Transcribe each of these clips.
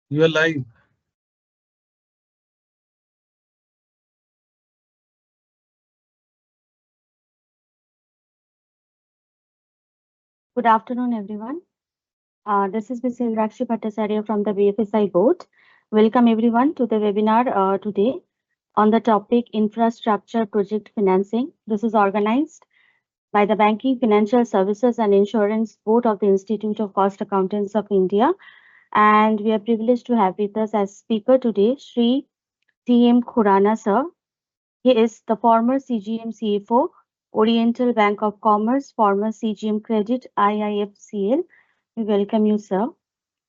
You are live. Good afternoon, everyone. This is Ms. Indrakshi Bhattacharya from the BFSI board. Welcome everyone to the webinar today on the topic Infrastructure Project Financing. This is organized by the Banking, Financial Services and Insurance Board of the Institute of Cost Accountants of India. And we are privileged to have with us as speaker today, Sri T.M. Khurana sir. He is the former CGM CFO, Oriental Bank of Commerce, former CGM Credit, IIFCL. We welcome you, sir.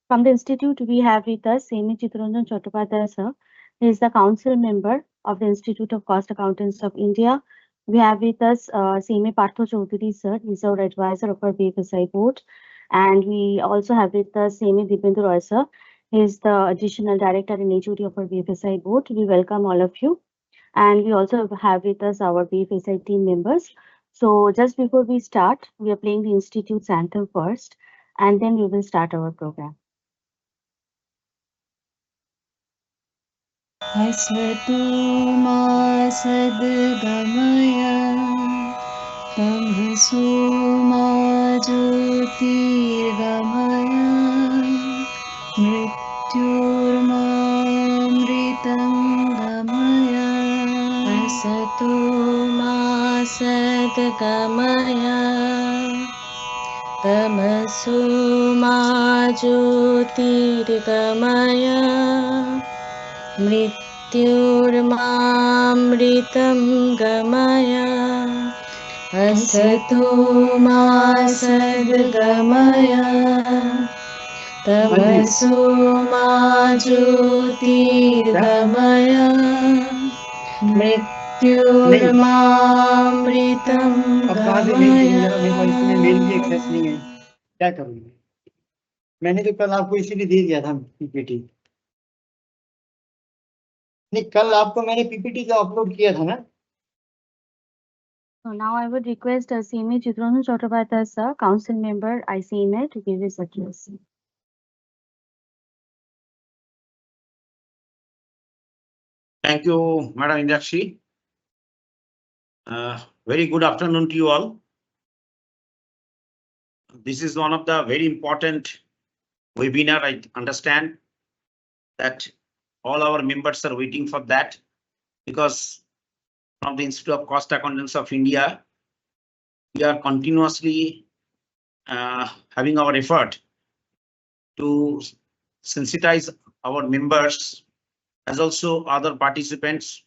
From the Institute, we have with us Semi Chittaranjan Chattopadhyay, sir. He is the council member of the Institute of Cost Accountants of India. We have with us Semi Partho Chaudhary, sir. He is our advisor of our BFSI board. And we also have with us Semi Dipendra Roy, sir. He is the additional director and HOD of our BFSI board. We welcome all of you. And we also have with us our BFSI team members. So just before we start, we are playing the Institute's anthem first, and then we will start our program. हसतु मा सद्गमय तमसो मा ज्योतिर्गमय मृत्युर्मामृतं गमय हसतु मा सद्गमय तमसो मा ज्योतिर्गमय मृत्युर्मामृतं गमय असतो मा सद्गमय तमसो मा ज्योतिर्गमय मृत्युर्मामृतं अब कहाँ से मेल गमय मेरा मेरे पास इसमें मेल भी एक्सेस नहीं है, क्या करूँगी? मैंने तो कल आपको इसीलिए दे दिया था पीपीटी। नहीं, कल आपको मैंने पीपीटी का अपलोड किया था ना। So now I would request Semi Chittaranjan Chattopadhyay, sir, council member ICMA, to give his address. Thank you, Madam Indrakshi. Very good afternoon to you all. This is one of the very important webinar. I understand that all our members are waiting for that, because from the Institute of Cost Accountants of India, we are continuously having our effort to sensitize our members as also other participants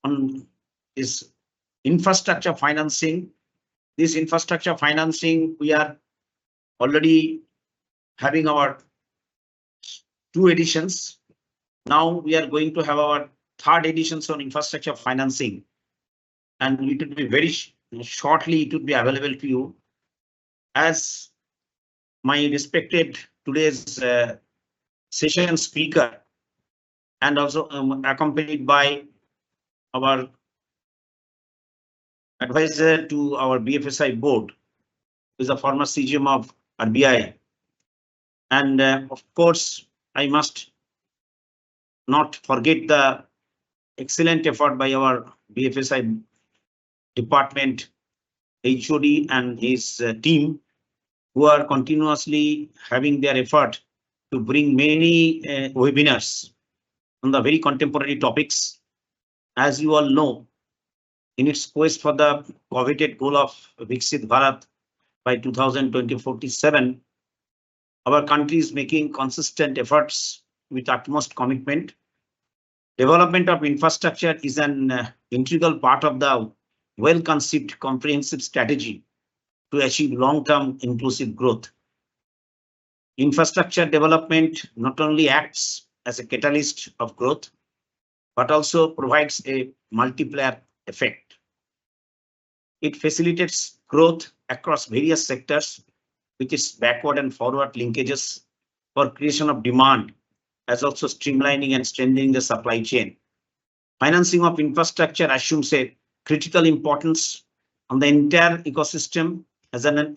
on this infrastructure financing. This infrastructure financing, we are already having our 2 editions. Now we are going to have our 3rd editions on infrastructure financing, and it will be very shortly, it will be available to you. As my respected today's session speaker, and also accompanied by our advisor to our BFSI board, who is a former CGM of RBI. And of course, I must not forget the excellent effort by our BFSI department HOD and his team, who are continuously having their effort to bring many webinars on the very contemporary topics. As you all know, in its quest for the coveted goal of Viksit Bharat by 2047, our country is making consistent efforts with utmost commitment. Development of infrastructure is an integral part of the well-conceived comprehensive strategy to achieve long-term inclusive growth. Infrastructure development not only acts as a catalyst of growth, but also provides a multiplier effect. It facilitates growth across various sectors with its backward and forward linkages for creation of demand, as also streamlining and strengthening the supply chain. Financing of infrastructure assumes a critical importance on the entire ecosystem as a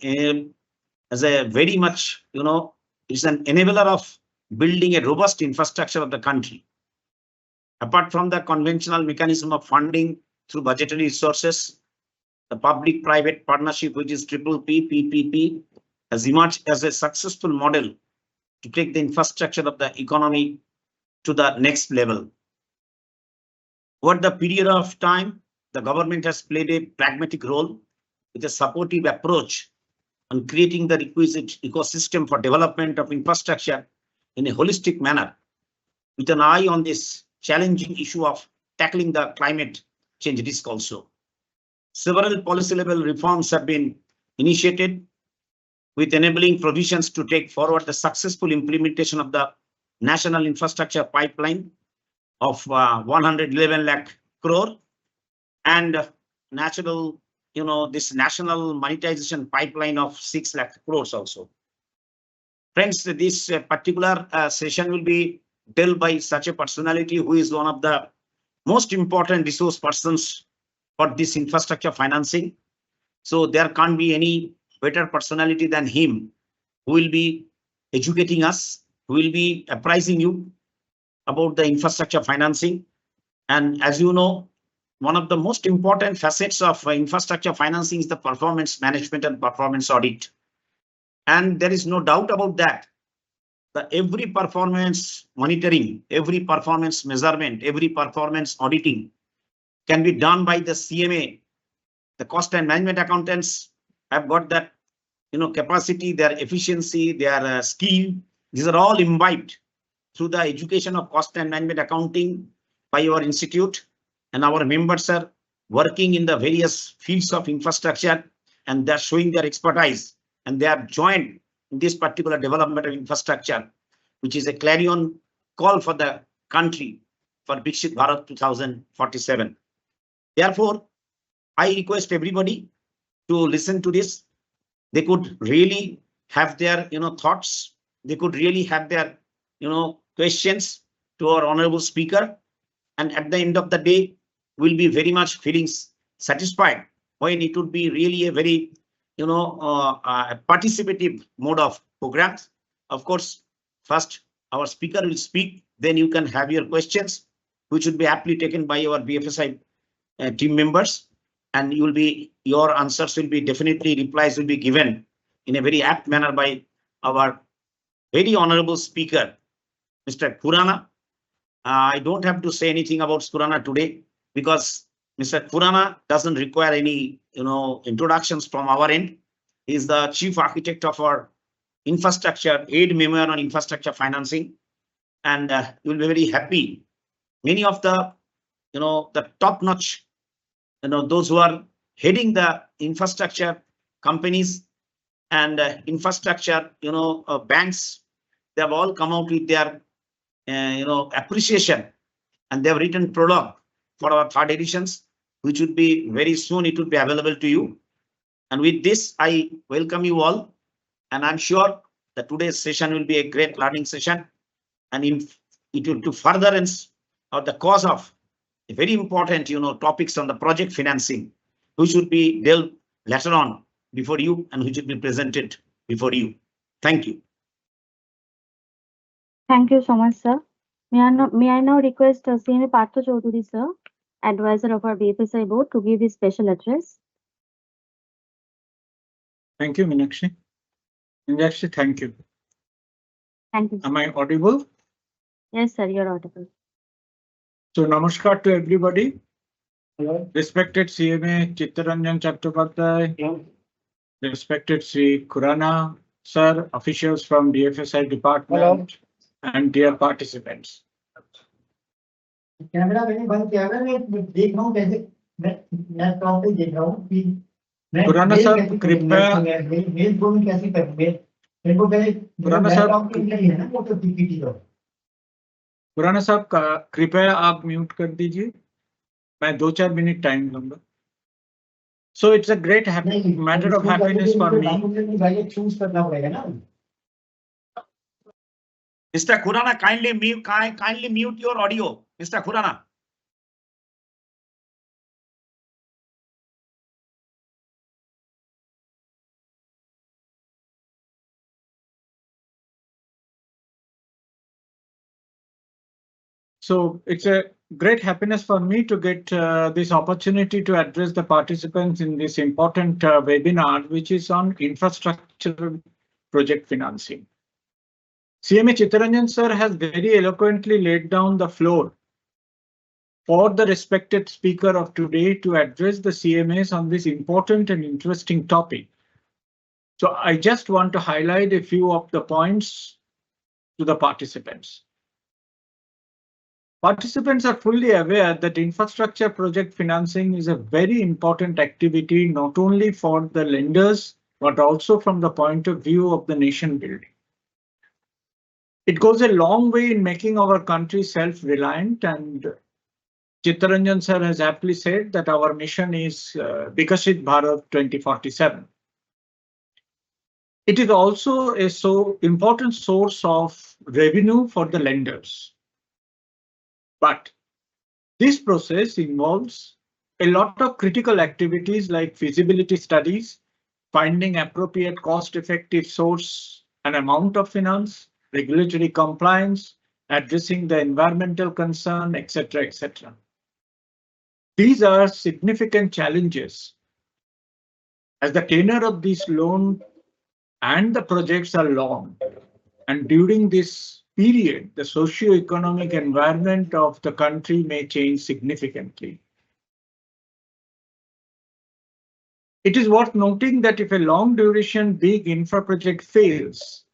very much, it's an enabler of building a robust infrastructure of the country. Apart from the conventional mechanism of funding through budgetary resources, the public-private partnership, which is PPP, has emerged as a successful model to take the infrastructure of the economy to the next level. Over the period of time, the government has played a pragmatic role with a supportive approach on creating the requisite ecosystem for development of infrastructure in a holistic manner, with an eye on this challenging issue of tackling the climate change risk also. Several policy level reforms have been initiated with enabling provisions to take forward the successful implementation of the national infrastructure pipeline of 111 lakh crore and national, this national monetization pipeline of 6 lakh crores also. Friends, this particular session will be dealt by such a personality who is one of the most important resource persons for this infrastructure financing. So there can't be any better personality than him who will be educating us, who will be apprising you about the infrastructure financing. And as you know, one of the most important facets of infrastructure financing is the performance management and performance audit. And there is no doubt about that. Every performance monitoring, every performance measurement, every performance auditing can be done by the CMA. The cost and management accountants have got that, capacity, their efficiency, their skill. These are all imbibed through the education of cost and management accounting by our institute, and our members are working in the various fields of infrastructure, and they're showing their expertise, and they are joined in this particular development of infrastructure, which is a clarion call for the country for Viksit Bharat 2047. Therefore, I request everybody to listen to this. They could really have their, thoughts. They could really have their, questions to our honorable speaker. And at the end of the day, we'll be very much feeling satisfied when it would be really a very, participative mode of programs. Of course, first our speaker will speak, then you can have your questions, which would be aptly taken by our BFSI team members. And your answers will be definitely, replies will be given in a very apt manner by our very honorable speaker, Mr. Khurana. I don't have to say anything about Khurana today because Mr. Khurana doesn't require any, introductions from our end. He is the chief architect of our infrastructure aid memoir on infrastructure financing, and you will be very happy. Many of the, the top-notch, those who are heading the infrastructure companies and infrastructure, banks, they have all come out with their, appreciation, and they have written prologue for our third editions, which would be very soon. It would be available to you. And with this, I welcome you all, and I'm sure that today's session will be a great learning session, and it will to furtherance of the cause of very important, topics on the project financing, which should be dealt later on before you and which will be presented before you. Thank you. Thank you so much, sir. May I now request CMA Partha Chaudhary, sir, advisor of our BFSI board, to give his special address. Thank you, Meenakshi. Meenakshi, thank you. Thank you. Am I audible? Yes, sir, you're audible. So, namaskar to everybody. Hello. Respected CMA Chittaranjan Chattopadhyay, Hello. respected Sri Khurana, sir, officials from DFSI department, and dear participants. Camera मैंने बंद किया है, मैं देख रहा हूँ कैसे मैं लैपटॉप पे देख रहा हूँ कि मैं खुराना साहब कृपया मेल फोन कैसे करूँगा मेरे को पहले खुराना साहब लैपटॉप के अंदर ही है ना वो तो पीपीटी तो खुराना साहब कृपया आप म्यूट कर दीजिए, मैं 2-4 मिनट टाइम लूंगा. So it's a great matter of happiness for me. मुझे चूज करना पड़ेगा ना. Mr. Khurana, kindly mute your audio. Mr. Khurana. So it's a great happiness for me to get this opportunity to address the participants in this important webinar, which is on infrastructure project financing. CMA Chittaranjan sir has very eloquently laid down the floor for the respected speaker of today to address the CMAs on this important and interesting topic. So I just want to highlight a few of the points to the participants. Participants are fully aware that infrastructure project financing is a very important activity, not only for the lenders, but also from the point of view of the nation building. It goes a long way in making our country self-reliant, and Chittaranjan sir has aptly said that our mission is Vikashit Bharat 2047. It is also a so important source of revenue for the lenders. But this process involves a lot of critical activities like feasibility studies, finding appropriate cost-effective source and amount of finance, regulatory compliance, addressing the environmental concern, etc., etc. These are significant challenges as the tenure of this loan and the projects are long, and during this period, the socio-economic environment of the country may change significantly. It is worth noting that if a long duration big infra project fails,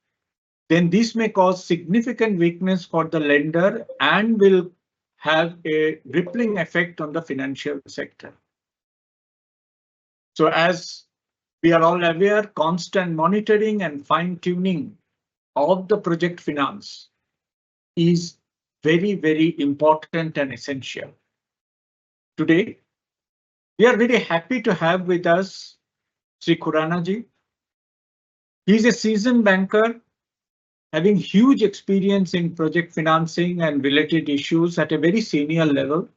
then this may cause significant weakness for the lender and will have a rippling effect on the financial sector. So as we are all aware, constant monitoring and fine-tuning of the project finance is very, very important and essential. Today, we are very happy to have with us Sri Khurana ji. He is a seasoned banker having huge experience in project financing and related issues at a very senior level.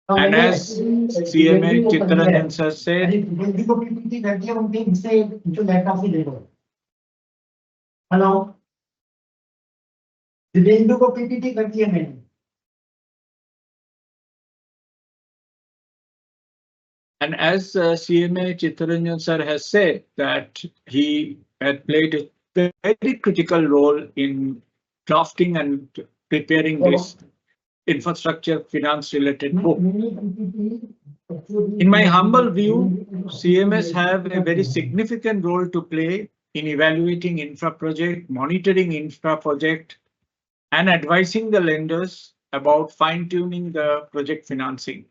And as CMA Chittaranjan sir said, hello. Dibyendu को PPT कर दिया मैंने. and as CMA Chittaranjan sir has said that he had played a very critical role in drafting and preparing this infrastructure finance related book. In my humble view, CMS have a very significant role to play in evaluating infra project, monitoring infra project, and advising the lenders about fine-tuning the project financing.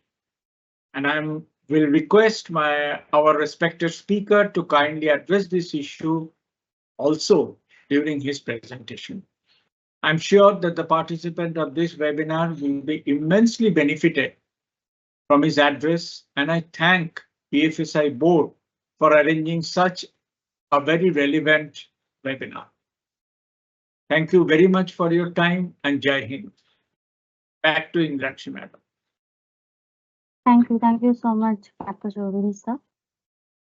And I will request our respected speaker to kindly address this issue also during his presentation. I'm sure that the participant of this webinar will be immensely benefited from his address, and I thank BFSI board for arranging such a very relevant webinar. Thank you very much for your time, and Jai Hind. Back to Indrakshi madam. Thank you so much, Dr. Chaudhary sir.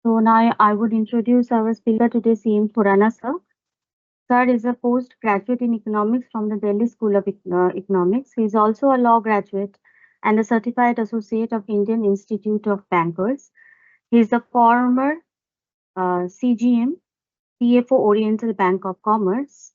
So now I would introduce our speaker today, CM Khurana sir. Sir is a postgraduate in economics from the Delhi School of Economics. He is also a law graduate and a certified associate of Indian Institute of Bankers. He is a former CGM, CFO Oriental Bank of Commerce.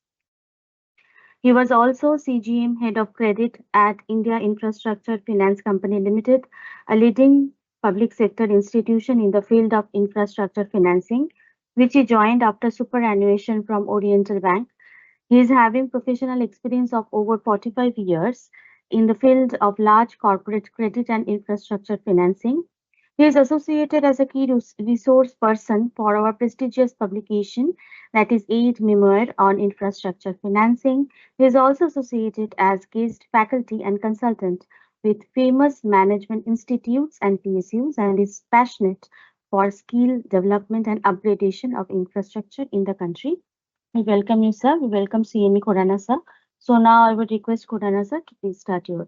He was also CGM Head of Credit at India Infrastructure Finance Company Limited, a leading public sector institution in the field of infrastructure financing, which he joined after superannuation from Oriental Bank. He is having professional experience of over 45 years in the field of large corporate credit and infrastructure financing. He is associated as a key resource person for our prestigious publication, that is Aid Memoir on Infrastructure Financing. He is also associated as guest faculty and consultant with famous management institutes and PSUs, and is passionate for skill development and upgradation of infrastructure in the country. We welcome you, sir. We welcome CME Khurana sir. So now I would request Khurana sir to please start your.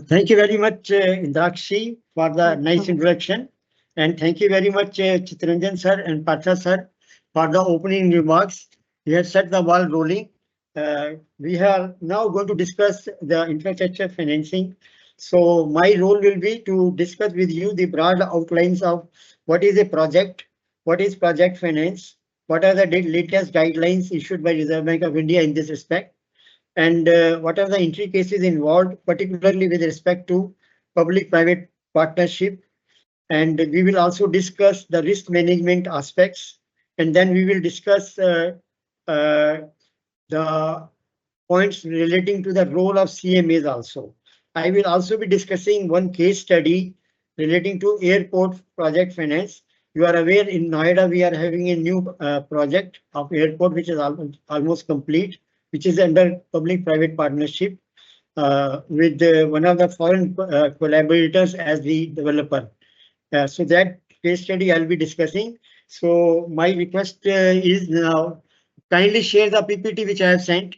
Thank you very much, Indrakshi, for the nice introduction, and thank you very much, Chittaranjan sir and Patha sir, for the opening remarks. You have set the ball rolling. we are now going to discuss the infrastructure financing. So my role will be to discuss with you the broad outlines of what is a project, what is project finance, what are the latest guidelines issued by Reserve Bank of India in this respect, and what are the intricacies involved, particularly with respect to public-private partnership. And we will also discuss the risk management aspects, and then we will discuss the points relating to the role of CMAs also. I will also be discussing one case study relating to airport project finance. You are aware in Noida we are having a new project of airport which is almost complete, which is under public-private partnership with one of the foreign collaborators as the developer. So that case study I'll be discussing. So my request is now kindly share the PPT which I have sent.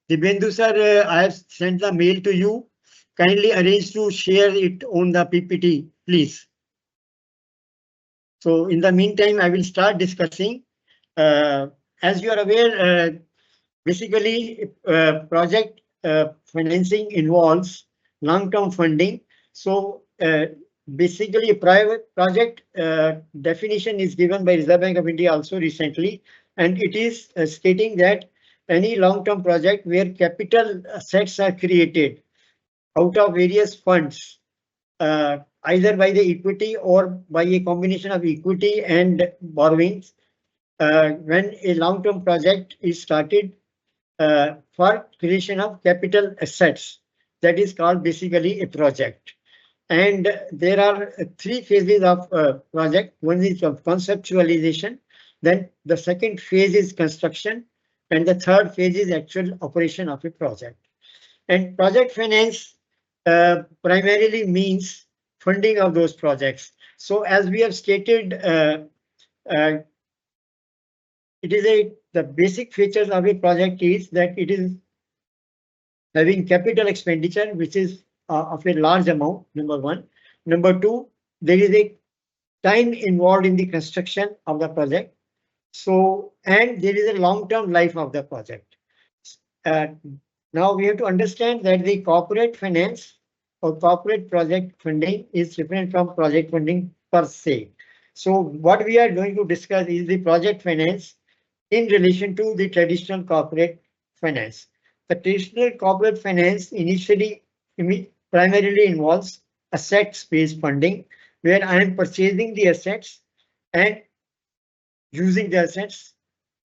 Dibyendu sir, I have sent the mail to you. Kindly arrange to share it on the PPT, please. So in the meantime, I will start discussing. As you are aware, basically project financing involves long-term funding. So basically a private project definition is given by Reserve Bank of India also recently, and it is stating that any long-term project where capital assets are created out of various funds, either by the equity or by a combination of equity and borrowings, when a long-term project is started for creation of capital assets, that is called basically a project. And there are three phases of project. One is of conceptualization, then the second phase is construction, and the third phase is actual operation of a project. And project finance primarily means funding of those projects. So as we have stated, it is the basic features of a project is that it is having capital expenditure, which is of a large amount, number one. Number two, there is a time involved in the construction of the project. So, and there is a long-term life of the project. Now we have to understand that the corporate finance or corporate project funding is different from project funding per se. So what we are going to discuss is the project finance in relation to the traditional corporate finance. The traditional corporate finance initially primarily involves assets-based funding, where I am purchasing the assets and using the assets,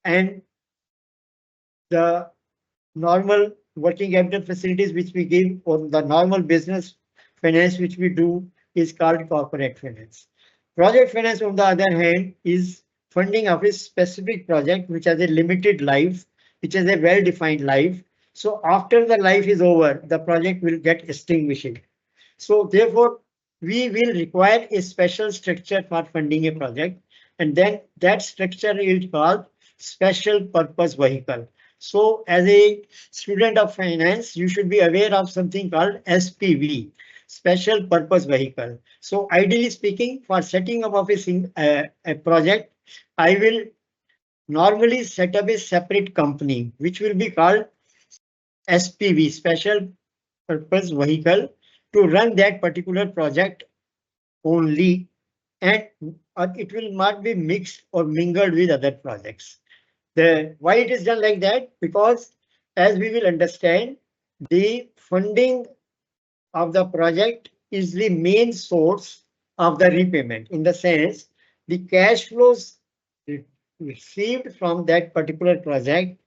and the normal working capital facilities which we give, or the normal business finance which we do, is called corporate finance. Project finance, on the other hand, is funding of a specific project which has a limited life, which has a well-defined life. So after the life is over, the project will get extinguished. So therefore, we will require a special structure for funding a project, and then that structure is called special purpose vehicle. So as a student of finance, you should be aware of something called SPV, special purpose vehicle. So ideally speaking, for setting up of a project, I will normally set up a separate company, which will be called SPV, special purpose vehicle, to run that particular project only, and it will not be mixed or mingled with other projects. Why it is done like that? Because as we will understand, the funding of the project is the main source of the repayment, in the sense the cash flows received from that particular project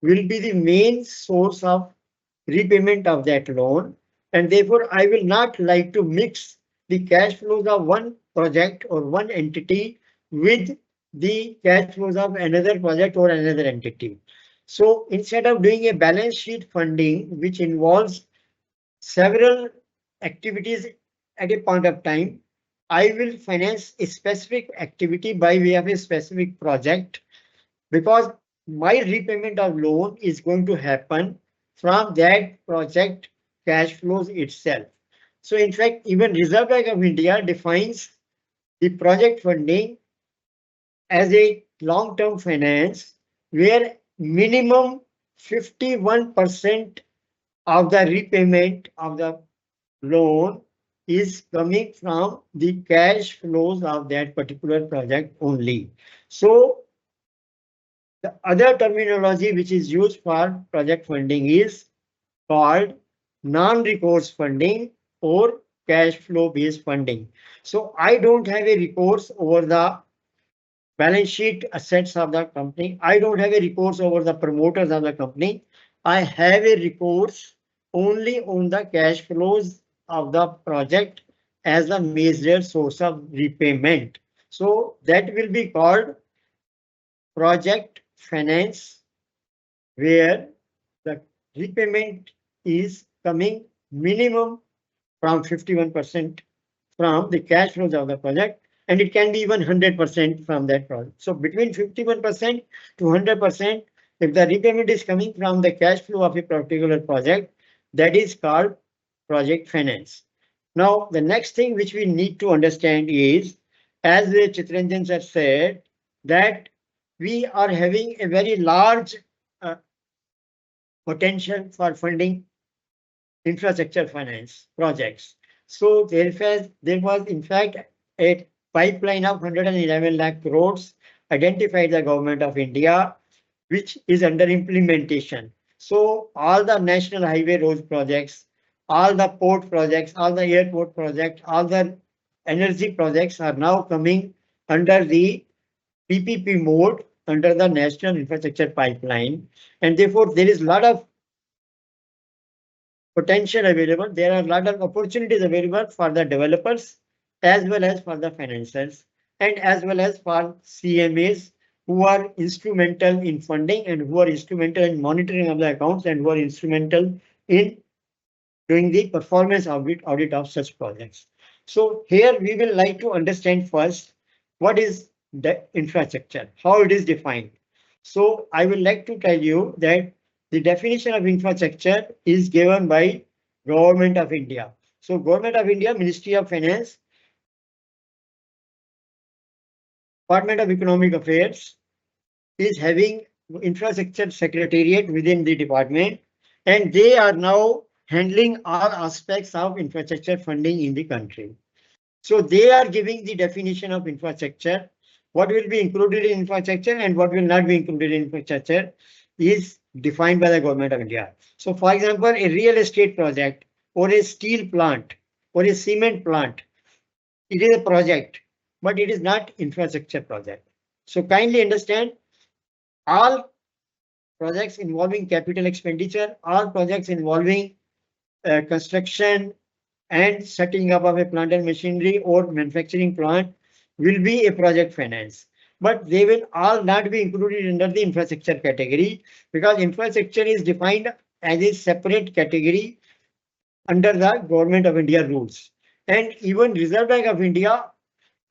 will be the main source of repayment of that loan, and therefore I will not like to mix the cash flows of one project or one entity with the cash flows of another project or another entity. So instead of doing a balance sheet funding, which involves several activities at a point of time, I will finance a specific activity by way of a specific project, because my repayment of loan is going to happen from that project cash flows itself. So in fact, even Reserve Bank of India defines the project funding as a long-term finance where minimum 51% of the repayment of the loan is coming from the cash flows of that particular project only. So the other terminology which is used for project funding is called non-recourse funding or cash flow based funding. So I don't have a recourse over the balance sheet assets of the company. I don't have a recourse over the promoters of the company. I have a recourse only on the cash flows of the project as a major source of repayment. So that will be called project finance, where the repayment is coming minimum from 51% from the cash flows of the project, and it can be even 100% from that project. So between 51% to 100%, if the repayment is coming from the cash flow of a particular project, that is called project finance. Now, the next thing which we need to understand is, as the Chitranjan sir said, that we are having a very large potential for funding infrastructure finance projects. So there was in fact a pipeline of 111 lakh crores identified the government of India, which is under implementation. So all the national highway road projects, all the port projects, all the airport projects, all the energy projects are now coming under the PPP mode under the National Infrastructure Pipeline, and therefore there is a lot of potential available. There are a lot of opportunities available for the developers as well as for the financiers and as well as for CMAs who are instrumental in funding and who are instrumental in monitoring of the accounts and who are instrumental in doing the performance audit of such projects. So here we will like to understand first what is the infrastructure, how it is defined. So I would like to tell you that the definition of infrastructure is given by Government of India. So Government of India, Ministry of Finance, Department of Economic Affairs is having infrastructure secretariat within the department, and they are now handling all aspects of infrastructure funding in the country. So they are giving the definition of infrastructure, what will be included in infrastructure and what will not be included in infrastructure is defined by the Government of India. So for example, a real estate project or a steel plant or a cement plant, it is a project, but it is not infrastructure project. So kindly understand, all projects involving capital expenditure, all projects involving construction and setting up of a plant and machinery or manufacturing plant will be a project finance, but they will all not be included under the infrastructure category because infrastructure is defined as a separate category under the Government of India rules, and even Reserve Bank of India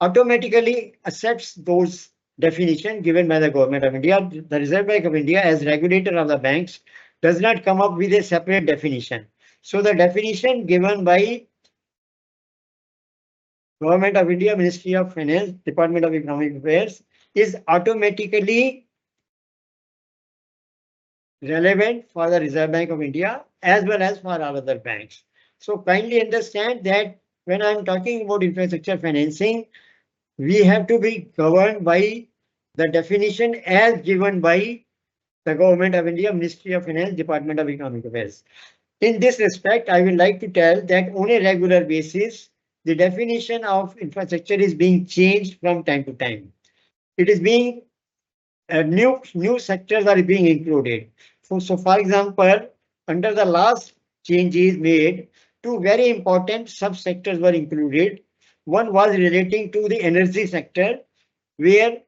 automatically accepts those definitions given by the Government of India. The Reserve Bank of India, as regulator of the banks, does not come up with a separate definition. So the definition given by Government of India, Ministry of Finance, Department of Economic Affairs is automatically relevant for the Reserve Bank of India as well as for all other banks. So kindly understand that when I'm talking about infrastructure financing, we have to be governed by the definition as given by the Government of India, Ministry of Finance, Department of Economic Affairs. In this respect, I would like to tell that on a regular basis, the definition of infrastructure is being changed from time to time. It is being new sectors are being included. So for example, under the last changes made, two very important subsectors were included. One was relating to the energy sector, where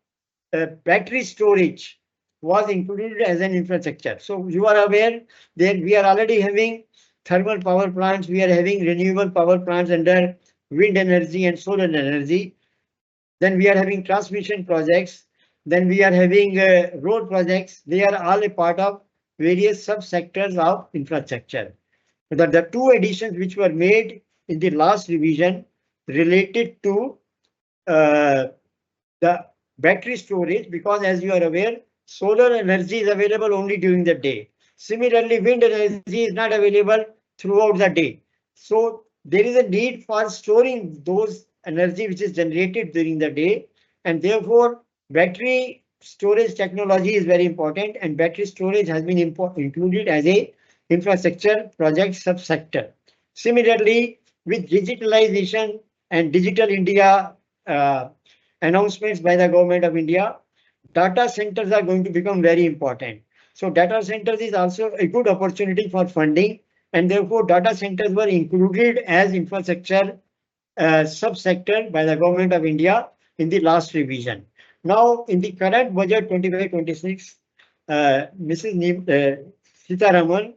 battery storage was included as an infrastructure. So you are aware that we are already having thermal power plants, we are having renewable power plants under wind energy and solar energy. Then we are having transmission projects. Then we are having road projects. They are all a part of various subsectors of infrastructure. The two additions which were made in the last revision related to the battery storage, because as you are aware, solar energy is available only during the day. Similarly, wind energy is not available throughout the day. So there is a need for storing those energy which is generated during the day, and therefore battery storage technology is very important, and battery storage has been included as a infrastructure project subsector. Similarly, with digitalization and Digital India announcements by the government of India, data centers are going to become very important. So data centers is also a good opportunity for funding, and therefore data centers were included as infrastructure subsector by the government of India in the last revision. Now, in the current budget 25-26, Mrs. Sitaraman,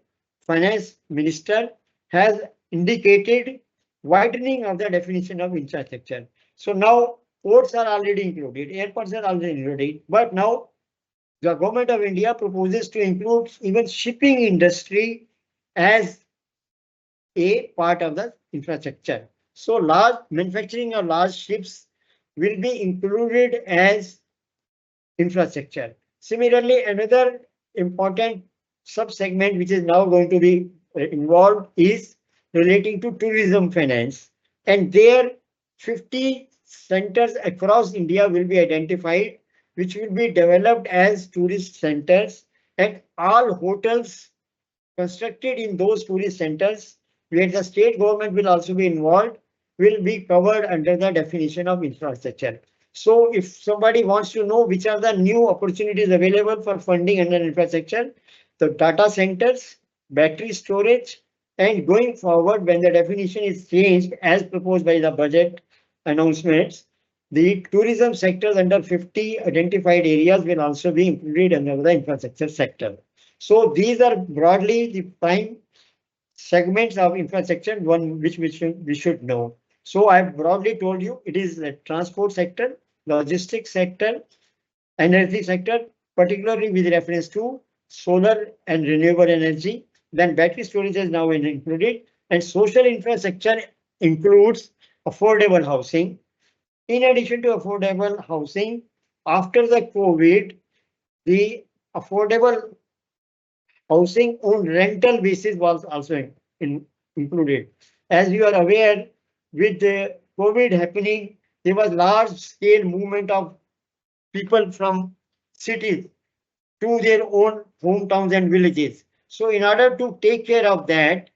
Finance Minister, has indicated widening of the definition of infrastructure. So now ports are already included, airports are already included, but now the government of India proposes to include even shipping industry as a part of the infrastructure. So large manufacturing of large ships will be included as infrastructure. Similarly, another important sub-segment which is now going to be involved is relating to tourism finance. And there 50 centers across India will be identified, which will be developed as tourist centers, and all hotels constructed in those tourist centers, where the state government will also be involved, will be covered under the definition of infrastructure. So if somebody wants to know which are the new opportunities available for funding under infrastructure, the data centers, battery storage, and going forward, when the definition is changed as proposed by the budget announcements, the tourism sectors under 50 identified areas will also be included under the infrastructure sector. So these are broadly the prime segments of infrastructure, one which we should know. So I've broadly told you it is the transport sector, logistics sector, energy sector, particularly with reference to solar and renewable energy. Then battery storage is now included, and social infrastructure includes affordable housing. In addition to affordable housing, after the COVID, the affordable housing on rental basis was also included. As you are aware, with the COVID happening, there was large scale movement of people from cities to their own hometowns and villages. So in order to take care of that,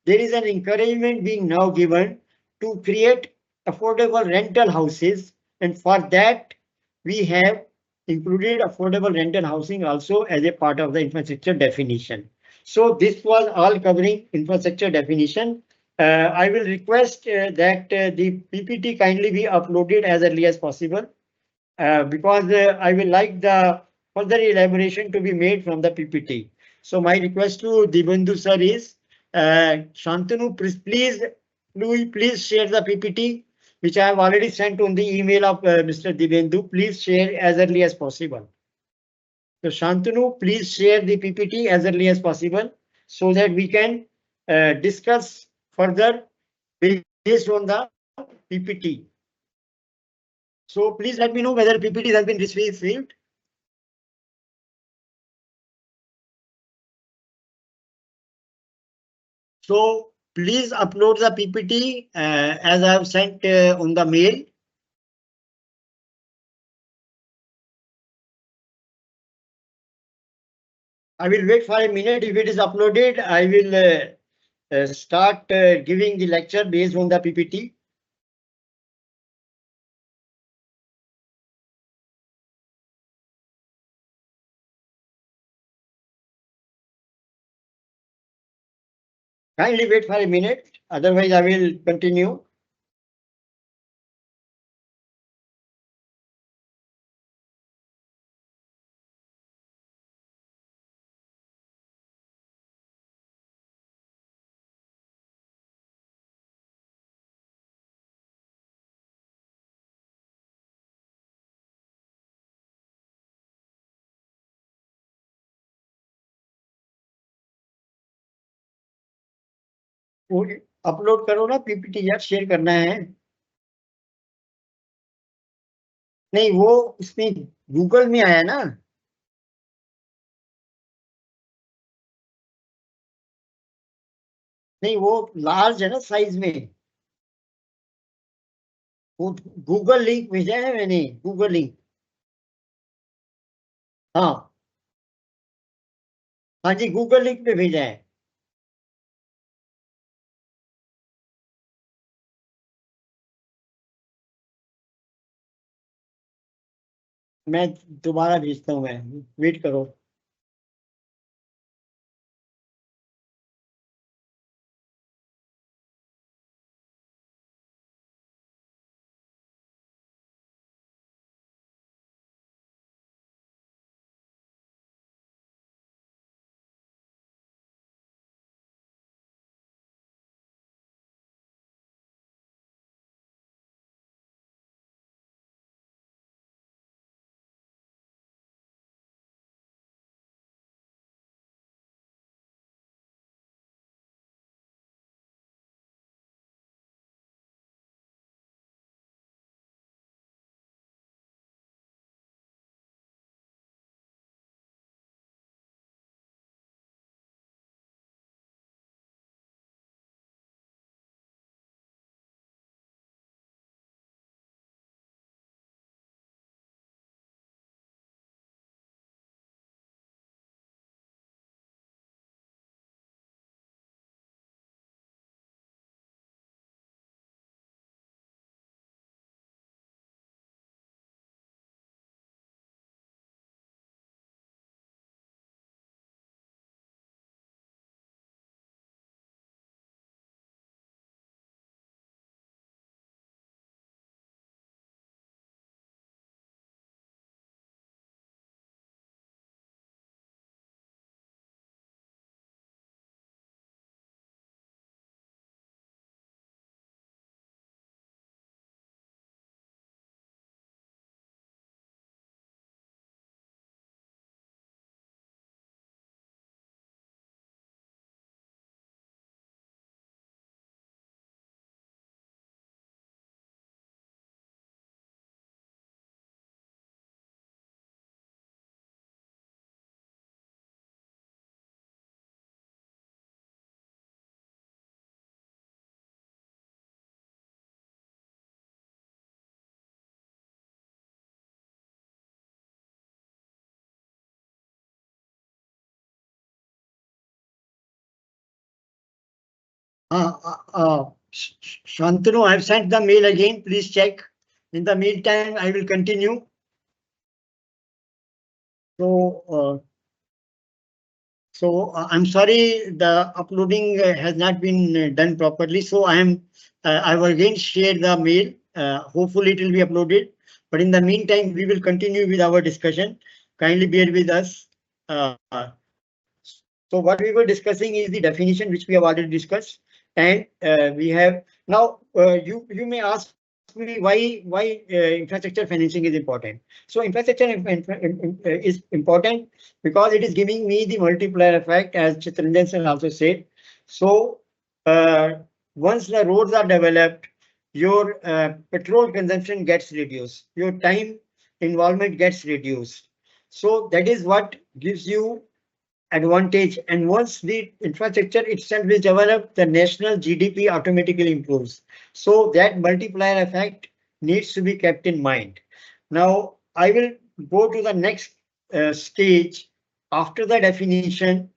there is an encouragement being now given to create affordable rental houses, and for that we have included affordable rental housing also as a part of the infrastructure definition. So this was all covering infrastructure definition. I will request that the PPT kindly be uploaded as early as possible, because I will like the further elaboration to be made from the PPT. So my request to Dibendra sir is, Shantanu, please share the PPT, which I have already sent on the email of Mr. Dibendra. Please share as early as possible. So Shantanu, please share the PPT as early as possible so that we can discuss further based on the PPT. So please let me know whether PPT has been received. So please upload the PPT as I have sent on the mail. I will wait for a minute. If it is uploaded, I will start giving the lecture based on the PPT. Kindly wait for a minute, otherwise I will continue. Upload करो ना PPT यार, share करना है। नहीं वो उसमें Google में आया ना। नहीं वो लार्ज है ना साइज में, वो गूगल लिंक भेजा है मैंने, गूगल लिंक। हाँ हाँ जी, गूगल लिंक पे भेजा है। मैं दोबारा भेजता हूँ, मैं वेट करो। Shantanu, I have sent the mail again. Please check. In the meantime, I will continue. So I'm sorry, the uploading has not been done properly. So I will again share the mail. Hopefully it will be uploaded. But in the meantime, we will continue with our discussion. Kindly bear with us. So what we were discussing is the definition which we have already discussed, and we have now. You may ask me why infrastructure financing is important. So infrastructure is important because it is giving me the multiplier effect, as Chitranjan sir also said. So once the roads are developed, your petrol consumption gets reduced, your time involvement gets reduced. So that is what gives you advantage, and once the infrastructure itself is developed, the national GDP automatically improves. So that multiplier effect needs to be kept in mind. Now I will go to the next stage. After the definition,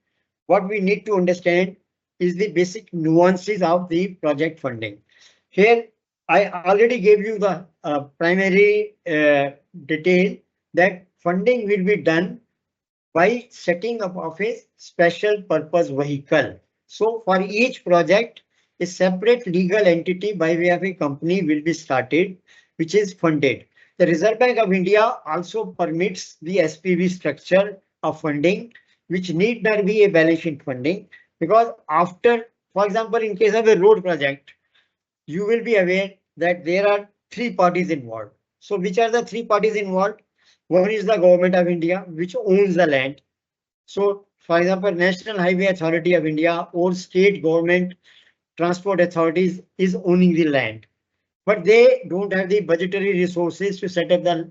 what we need to understand is the basic nuances of the project funding. Here I already gave you the primary detail that funding will be done by setting up of a special purpose vehicle. So for each project, a separate legal entity by way of a company will be started, which is funded. The Reserve Bank of India also permits the SPV structure of funding, which need not be a balance sheet funding, because after, for example, in case of a road project, you will be aware that there are three parties involved. So which are the three parties involved? One is the Government of India, which owns the land. So, for example, National Highway Authority of India or state government transport authorities is owning the land, but they don't have the budgetary resources to set up the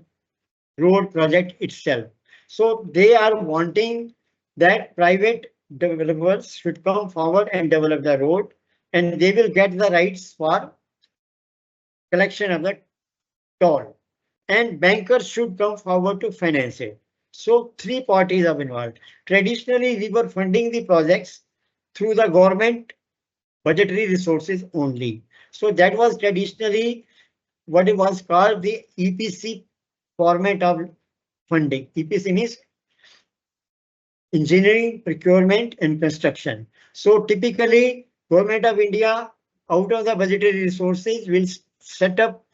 road project itself. So they are wanting that private developers should come forward and develop the road. and they will get the rights for collection of the toll, and bankers should come forward to finance it. So three parties are involved. Traditionally, we were funding the projects through the government budgetary resources only. So that was traditionally what it was called the EPC format of funding. EPC means engineering, procurement and construction. So typically Government of India out of the budgetary resources will set up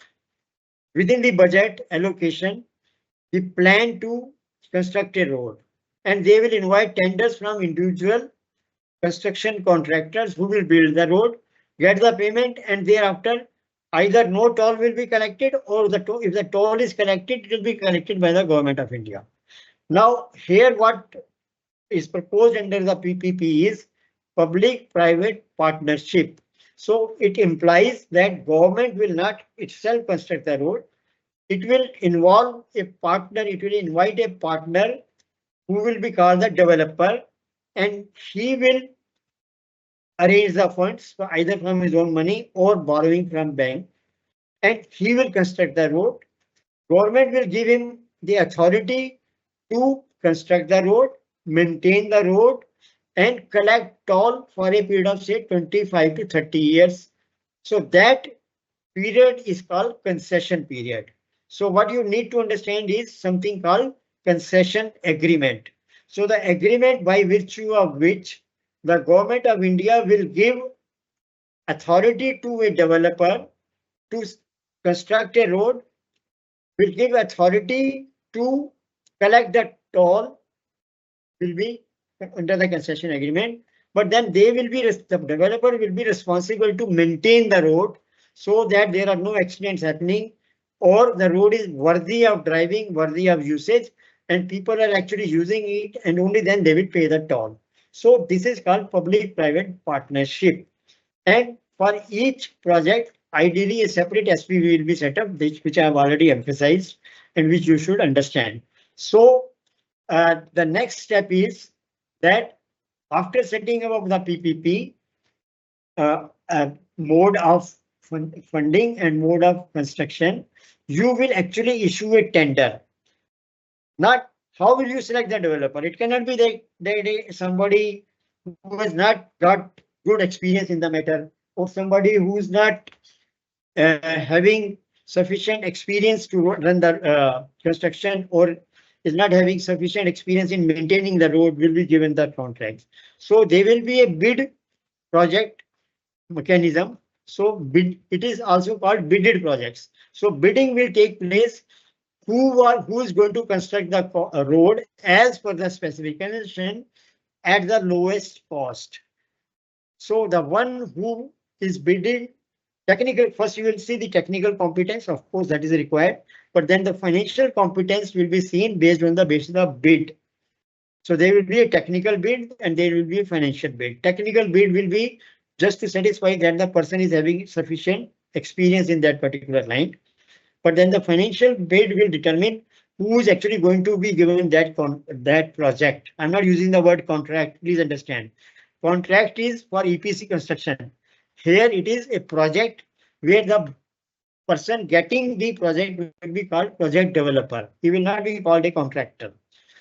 within the budget allocation the plan to construct a road, and they will invite tenders from individual construction contractors who will build the road, get the payment, and thereafter either no toll will be collected, or if the toll is collected, it will be collected by the Government of India. Now here what is proposed under the PPP is public-private partnership. So it implies that government will not itself construct the road. It will involve a partner. It will invite a partner who will be called the developer, and he will arrange the funds either from his own money or borrowing from bank, and he will construct the road. Government will give him the authority to construct the road, maintain the road, and collect toll for a period of say 25 to 30 years. So that period is called concession period. So what you need to understand is something called concession agreement. So the agreement by virtue of which the Government of India will give authority to a developer to construct a road, will give authority to collect the toll, will be under the concession agreement, but then they will be, the developer will be responsible to maintain the road so that there are no accidents happening, or the road is worthy of driving, worthy of usage, and people are actually using it, and only then they will pay the toll. So this is called public-private partnership. And for each project, ideally a separate SPV will be set up, which I have already emphasized and which you should understand. So the next step is that after setting up the PPP, mode of funding and mode of construction, you will actually issue a tender. Not how will you select the developer? It cannot be that somebody who has not got good experience in the matter, or somebody who is not having sufficient experience to run the construction, or is not having sufficient experience in maintaining the road, will be given the contract. So there will be a bid project mechanism. So bid, it is also called bidded projects. So bidding will take place. Who is going to construct the road as per the specification at the lowest cost. So the one who is bidding technical, first you will see the technical competence, of course that is required, but then the financial competence will be seen based on the basis of bid. So there will be a technical bid and there will be a financial bid. Technical bid will be just to satisfy that the person is having sufficient experience in that particular line. But then the financial bid will determine who is actually going to be given that project. I'm not using the word contract, please understand. Contract is for EPC construction. Here it is a project where the person getting the project will be called project developer. He will not be called a contractor.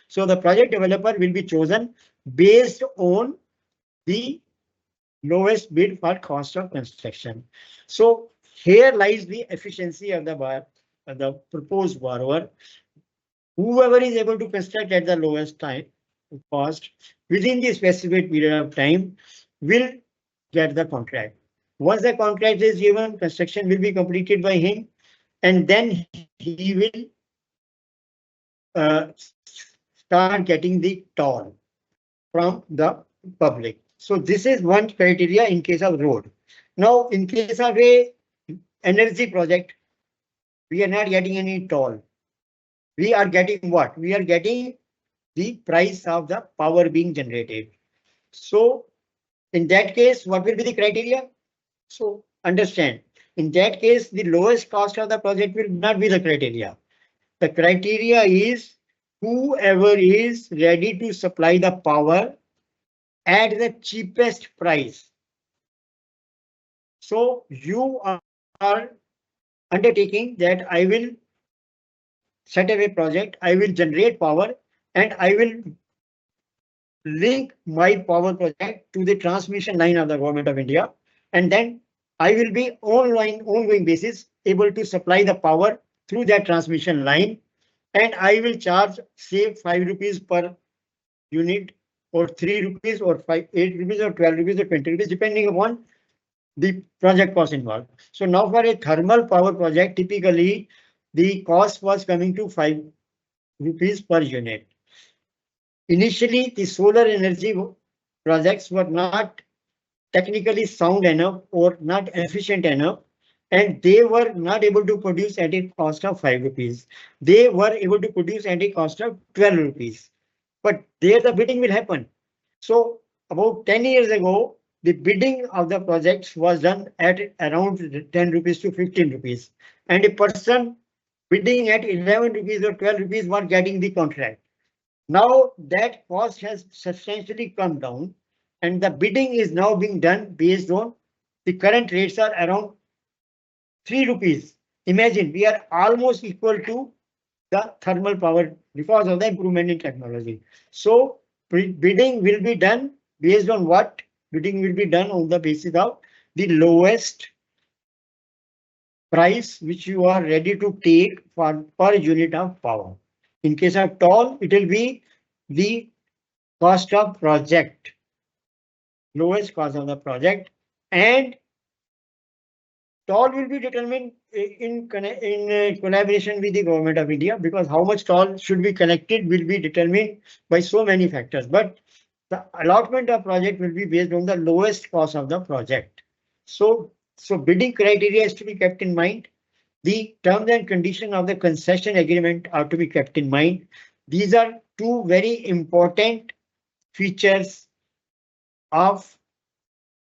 So the project developer will be chosen based on the lowest bid for cost of construction. So here lies the efficiency of the proposed borrower. Whoever is able to construct at the lowest time cost within the specified period of time will get the contract. Once the contract is given, construction will be completed by him, and then he will start getting the toll from the public. So this is one criteria in case of road. Now, in case of a energy project, we are not getting any toll. We are getting what? We are getting the price of the power being generated. So in that case, what will be the criteria? So understand, in that case, the lowest cost of the project will not be the criteria. The criteria is whoever is ready to supply the power at the cheapest price. So you are undertaking that I will set up a project, I will generate power, and I will link my power project to the transmission line of the government of India. And then I will be ongoing basis able to supply the power through that transmission line. And I will charge say 5 rupees per unit, or 3 rupees, or 8 rupees, or 12 rupees, or 20 rupees, depending upon the project cost involved. So now for a thermal power project, typically the cost was coming to 5 rupees per unit. Initially, the solar energy projects were not technically sound enough or not efficient enough, and they were not able to produce at a cost of 5 rupees. They were able to produce at a cost of 12 rupees. But there the bidding will happen. So about 10 years ago, the bidding of the projects was done at around 10 rupees to 15 rupees. And a person bidding at 11 rupees or 12 rupees was getting the contract. Now that cost has substantially come down, and the bidding is now being done based on the current rates are around 3 rupees. Imagine we are almost equal to the thermal power because of the improvement in technology. So bidding will be done based on what? Bidding will be done on the basis of the lowest price which you are ready to take for per unit of power. In case of toll, it will be the cost of project, lowest cost of the project, and toll will be determined in collaboration with the government of India, because how much toll should be collected will be determined by so many factors. But the allotment of project will be based on the lowest cost of the project. So bidding criteria is to be kept in mind. The terms and conditions of the concession agreement are to be kept in mind. These are two very important features of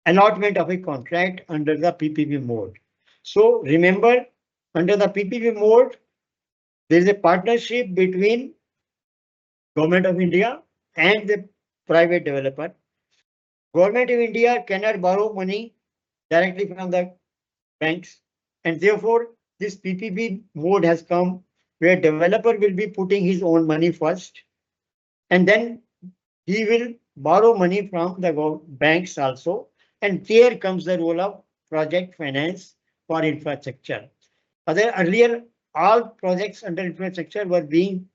allotment of a contract under the PPP mode. So remember, under the PPP mode, there is a partnership between Government of India and the private developer. Government of India cannot borrow money directly from the banks, and therefore this PPP mode has come where developer will be putting his own money first, and then he will borrow money from the banks also. And there comes the role of project finance for infrastructure. Earlier, all projects under infrastructure were being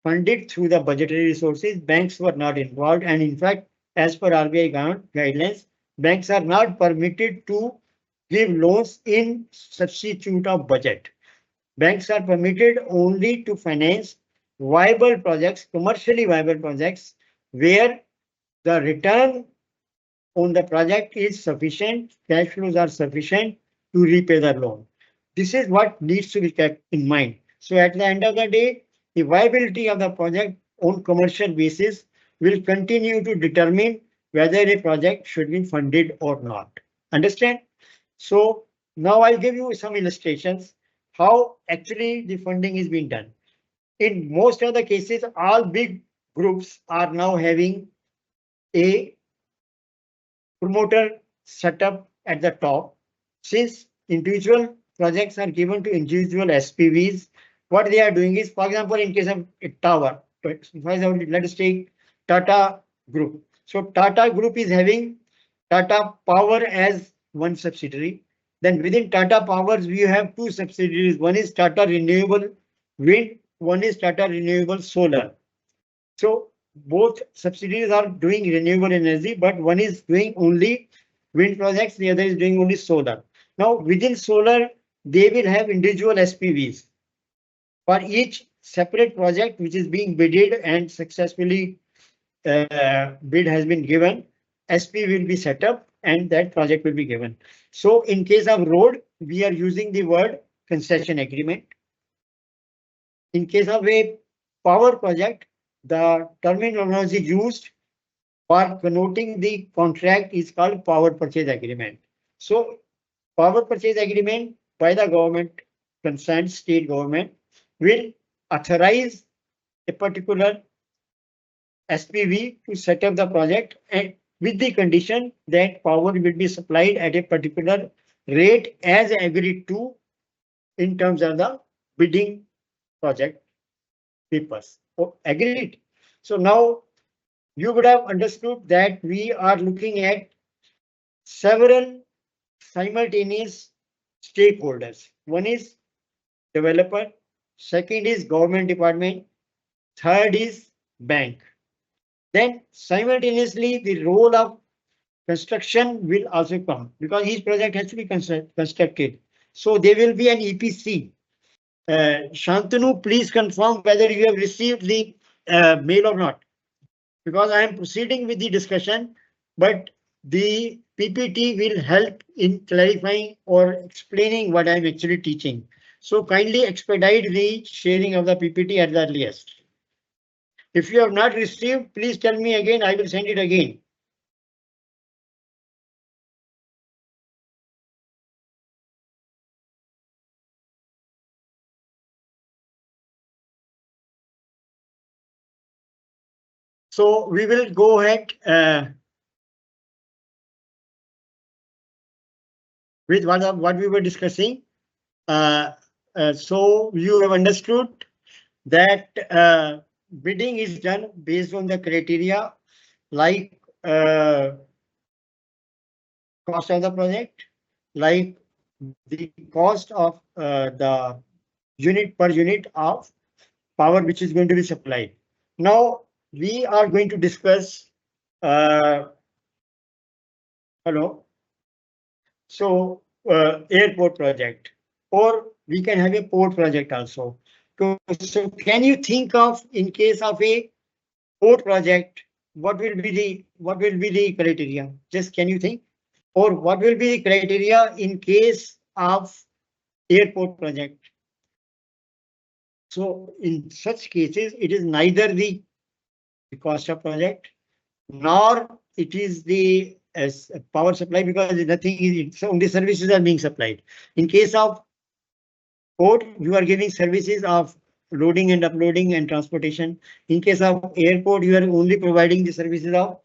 funded through the budgetary resources. Banks were not involved, and in fact, as per RBI guidelines, banks are not permitted to give loans in substitute of budget. Banks are permitted only to finance viable projects, commercially viable projects, where the return on the project is sufficient, cash flows are sufficient to repay the loan. This is what needs to be kept in mind. So at the end of the day, the viability of the project on commercial basis will continue to determine whether a project should be funded or not. Understand? So now I'll give you some illustrations how actually the funding is being done. In most of the cases, all big groups are now having a promoter setup at the top. Since individual projects are given to individual SPVs, what they are doing is, for example, in case of a tower, for example, let us take Tata Group. So Tata Group is having Tata Power as one subsidiary. Then within Tata Powers, we have two subsidiaries. One is Tata Renewable Wind, one is Tata Renewable Solar. So both subsidiaries are doing renewable energy, but one is doing only wind projects, the other is doing only solar. Now within solar, they will have individual SPVs. For each separate project which is being bidded and successfully bid has been given, SP will be set up and that project will be given. So in case of road, we are using the word concession agreement. In case of a power project, the terminology used for connoting the contract is called power purchase agreement. So power purchase agreement by the government, concerned state government, will authorize a particular SPV to set up the project, and with the condition that power will be supplied at a particular rate as agreed to in terms of the bidding project papers. Oh, agreed. So now you would have understood that we are looking at several simultaneous stakeholders. One is developer, second is government department, third is bank. Then simultaneously the role of construction will also come because each project has to be constructed. So there will be an EPC. Shantanu, please confirm whether you have received the mail or not, because I am proceeding with the discussion, but the PPT will help in clarifying or explaining what I am actually teaching. So kindly expedite the sharing of the PPT at the earliest. If you have not received, please tell me again, I will send it again. So we will go ahead with what we were discussing. So you have understood that bidding is done based on the criteria like cost of the project, like the cost of the unit per unit of power which is going to be supplied. Now we are going to discuss hello. So airport project, or we can have a port project also. So can you think of, in case of a port project, what will be the criteria? Just can you think? Or what will be the criteria in case of airport project? So in such cases, it is neither the cost of project, nor it is the power supply, because nothing is, so only services are being supplied. In case of port, you are giving services of loading and uploading and transportation. In case of airport, you are only providing the services of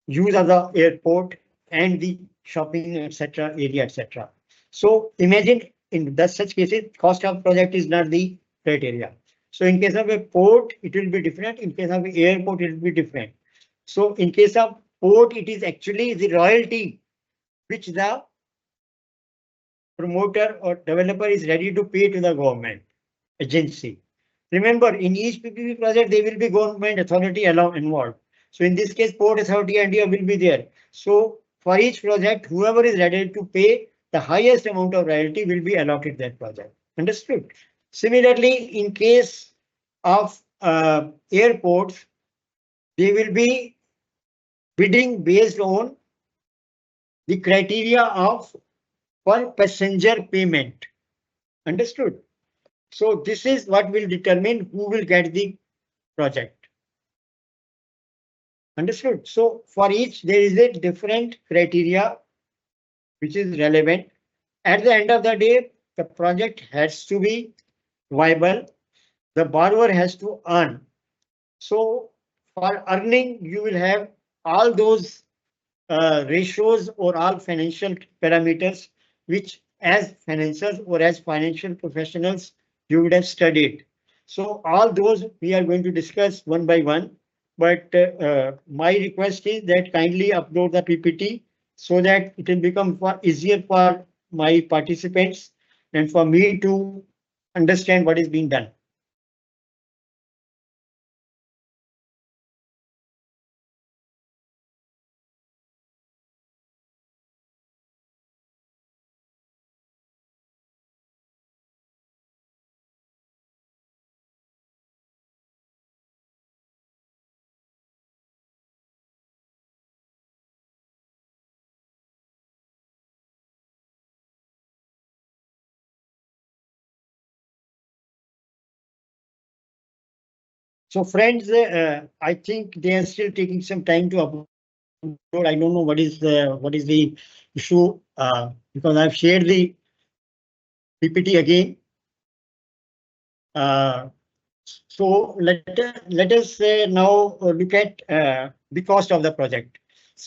use of the airport and the shopping, etc., area, etc. So imagine in such cases, cost of project is not the criteria. So in case of a port, it will be different. In case of an airport, it will be different. So in case of port, it is actually the royalty which the promoter or developer is ready to pay to the government agency. Remember, in each PPP project, there will be government authority involved. So in this case, Port Authority India will be there. So for each project, whoever is ready to pay the highest amount of royalty will be allotted that project. Understood? Similarly, in case of airports, they will be bidding based on the criteria of per passenger payment. Understood? So this is what will determine who will get the project. Understood? So for each, there is a different criteria which is relevant. At the end of the day, the project has to be viable. The borrower has to earn. So for earning, you will have all those ratios or all financial parameters which as financiers or as financial professionals you would have studied. So all those we are going to discuss one by one. But my request is that kindly upload the PPT so that it will become easier for my participants and for me to understand what is being done. So friends, I think they are still taking some time to upload. I don't know what is the issue because I've shared the PPT again. So let us now look at the cost of the project.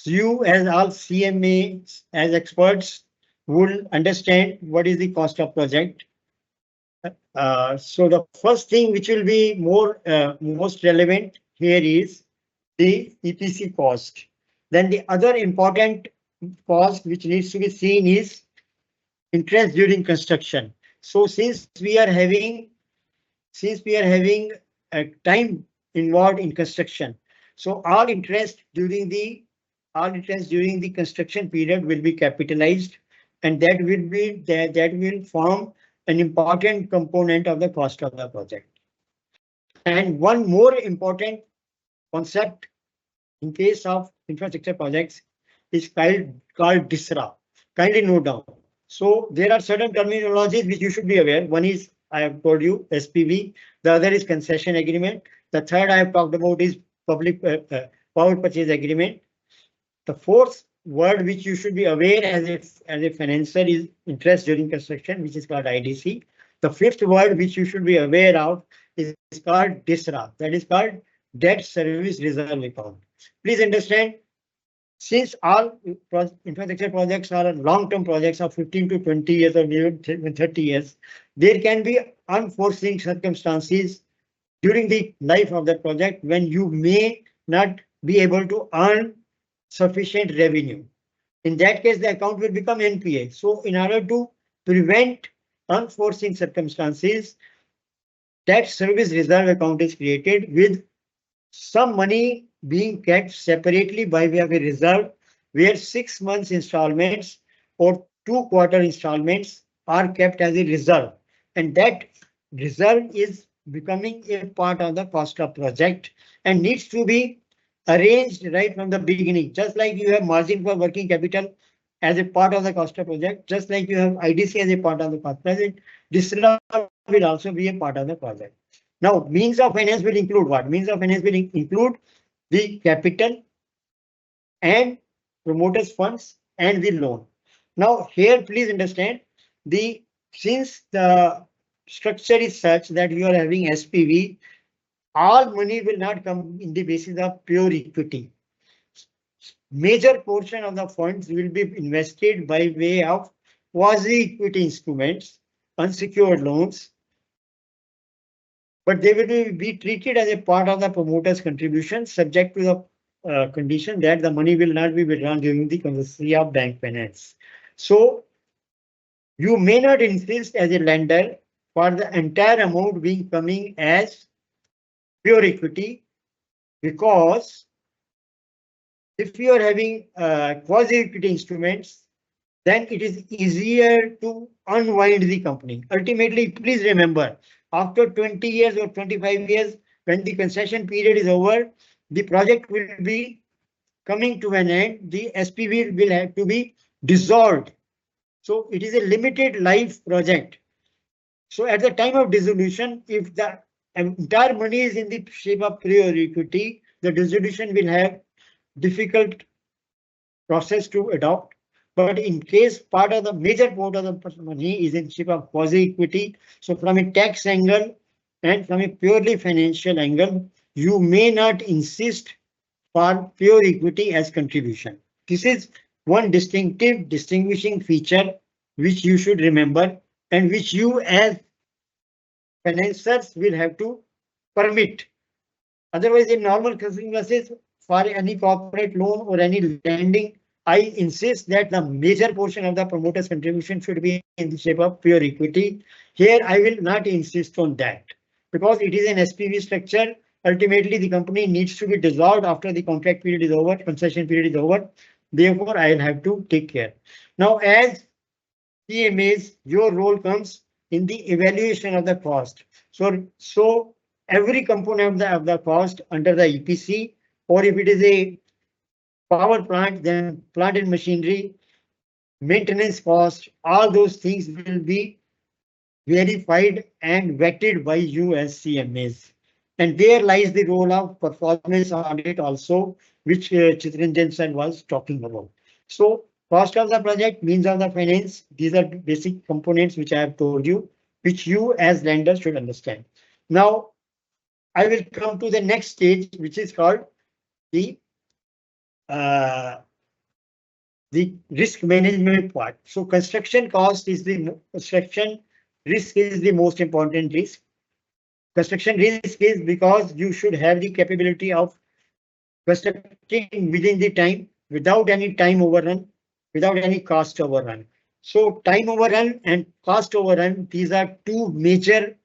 you as all CMA as experts will understand what is the cost of project. So the first thing which will be most relevant here is the EPC cost. Then the other important cost which needs to be seen is interest during construction. So since we are having a time involved in construction, so all interest during the construction period will be capitalized, and that will form an important component of the cost of the project. And one more important concept in case of infrastructure projects is called DISRA. Kindly note down. So there are certain terminologies which you should be aware. One is, I have told you, SPV. The other is concession agreement. The third I have talked about is public power purchase agreement. The fourth word which you should be aware as a financer is interest during construction, which is called IDC. The fifth word which you should be aware of is called DISRA. That is called debt service reserve account. Please understand, since all infrastructure projects are long-term projects of 15 to 20 years or even 30 years, there can be unforeseen circumstances during the life of the project when you may not be able to earn sufficient revenue. In that case, the account will become NPA. So in order to prevent unforeseen circumstances, that service reserve account is created with some money being kept separately by way of a reserve, where 6 months installments or 2 quarter installments are kept as a reserve, and that reserve is becoming a part of the cost of project and needs to be arranged right from the beginning. Just like you have margin for working capital as a part of the cost of project, just like you have IDC as a part of the cost project, this will also be a part of the project. Now, means of finance will include what? Means of finance will include the capital and promoters funds and the loan. Now here, please understand, since the structure is such that you are having SPV, all money will not come in the basis of pure equity. Major portion of the funds will be invested by way of quasi-equity instruments, unsecured loans, but they will be treated as a part of the promoter's contribution, subject to the condition that the money will not be withdrawn during the consistency of bank finance. So you may not insist as a lender for the entire amount being coming as pure equity, because if you are having quasi-equity instruments, then it is easier to unwind the company. Ultimately, please remember, after 20 years or 25 years, when the concession period is over, the project will be coming to an end. The SPV will have to be dissolved. So it is a limited life project. So at the time of dissolution, if the entire money is in the shape of pure equity, the dissolution will have difficult process to adopt. But in case major part of the money is in shape of quasi equity, so from a tax angle and from a purely financial angle, you may not insist for pure equity as contribution. This is one distinguishing feature which you should remember, and which you as financiers will have to permit. Otherwise, in normal circumstances, for any corporate loan or any lending, I insist that the major portion of the promoter's contribution should be in the shape of pure equity. Here, I will not insist on that, because it is an SPV structure. Ultimately, the company needs to be dissolved after the contract period is over, concession period is over. Therefore, I will have to take care. Now, as CMAs, your role comes in the evaluation of the cost. So every component of the cost under the EPC, or if it is a power plant, then plant and machinery, maintenance cost, all those things will be verified and vetted by you as CMAs. And there lies the role of performance audit also, which Chitranjan sir was talking about. So cost of the project, means of the finance, these are basic components which I have told you, which you as lenders should understand. Now, I will come to the next stage, which is called the the risk management part. So construction cost is construction risk is the most important risk. Construction risk is because you should have the capability of constructing within the time without any time overrun, without any cost overrun. So time overrun and cost overrun, these are two major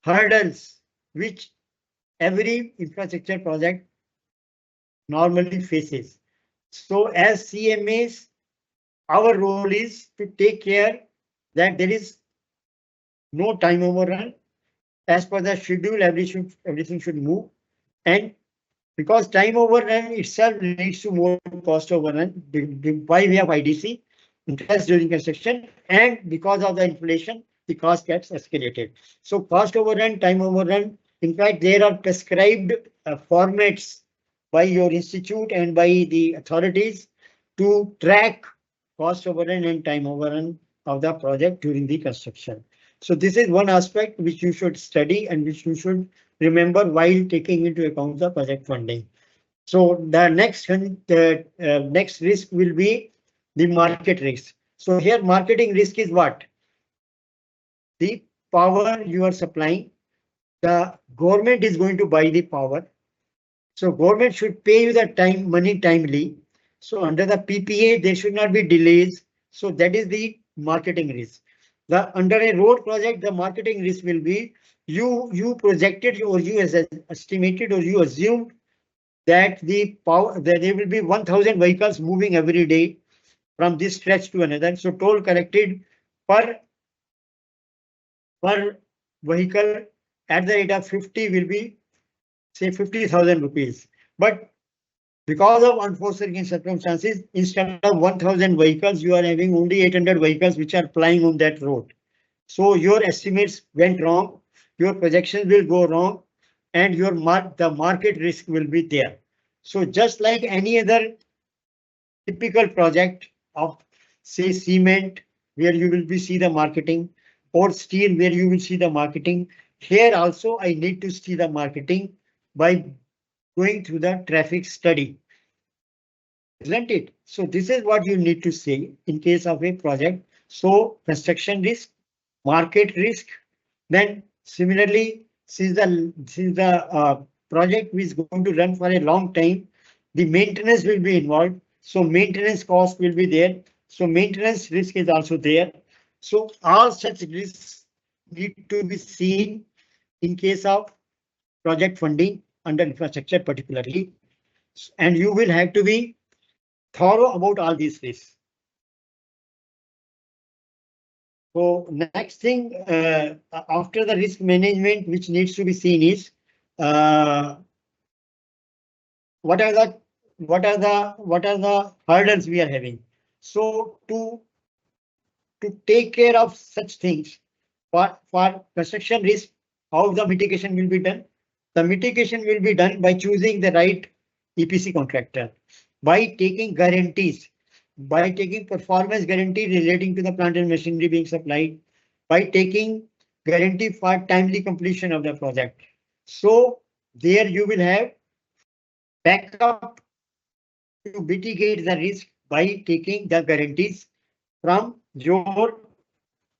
hurdles which every infrastructure project normally faces. So as CMAs, our role is to take care that there is no time overrun. As per the schedule, everything should move. And because time overrun itself leads to more cost overrun, why we have IDC, interest during construction, and because of the inflation, the cost gets escalated. So cost overrun, time overrun, in fact, there are prescribed formats by your institute and by the authorities to track cost overrun and time overrun of the project during the construction. So this is one aspect which you should study and which you should remember while taking into account the project funding. So the next risk will be the market risk. So here marketing risk is what? The power you are supplying. The government is going to buy the power. So government should pay you the money timely. So under the PPA, there should not be delays. So that is the marketing risk. Under a road project, the marketing risk will be you projected or you estimated or you assumed that there will be 1,000 vehicles moving every day from this stretch to another. So toll collected per vehicle at the rate of 50 will be say 50,000 rupees. But because of unforeseen circumstances, instead of 1,000 vehicles, you are having only 800 vehicles which are plying on that road. So your estimates went wrong, your projections will go wrong, and the market risk will be there. So just like any other typical project of say cement, where you will see the marketing, or steel, where you will see the marketing, here also I need to see the marketing by going through the traffic study. Isn't it? So this is what you need to say in case of a project. So construction risk, market risk, then similarly, since the project is going to run for a long time, the maintenance will be involved. So maintenance cost will be there. So maintenance risk is also there. So all such risks need to be seen in case of project funding under infrastructure particularly. And you will have to be thorough about all these risks. So next thing after the risk management which needs to be seen is what are the hurdles we are having. So to take care of such things for construction risk, how the mitigation will be done? The mitigation will be done by choosing the right EPC contractor, by taking guarantees, by taking performance guarantee relating to the plant and machinery being supplied, by taking guarantee for timely completion of the project. So there you will have backup to mitigate the risk by taking the guarantees from your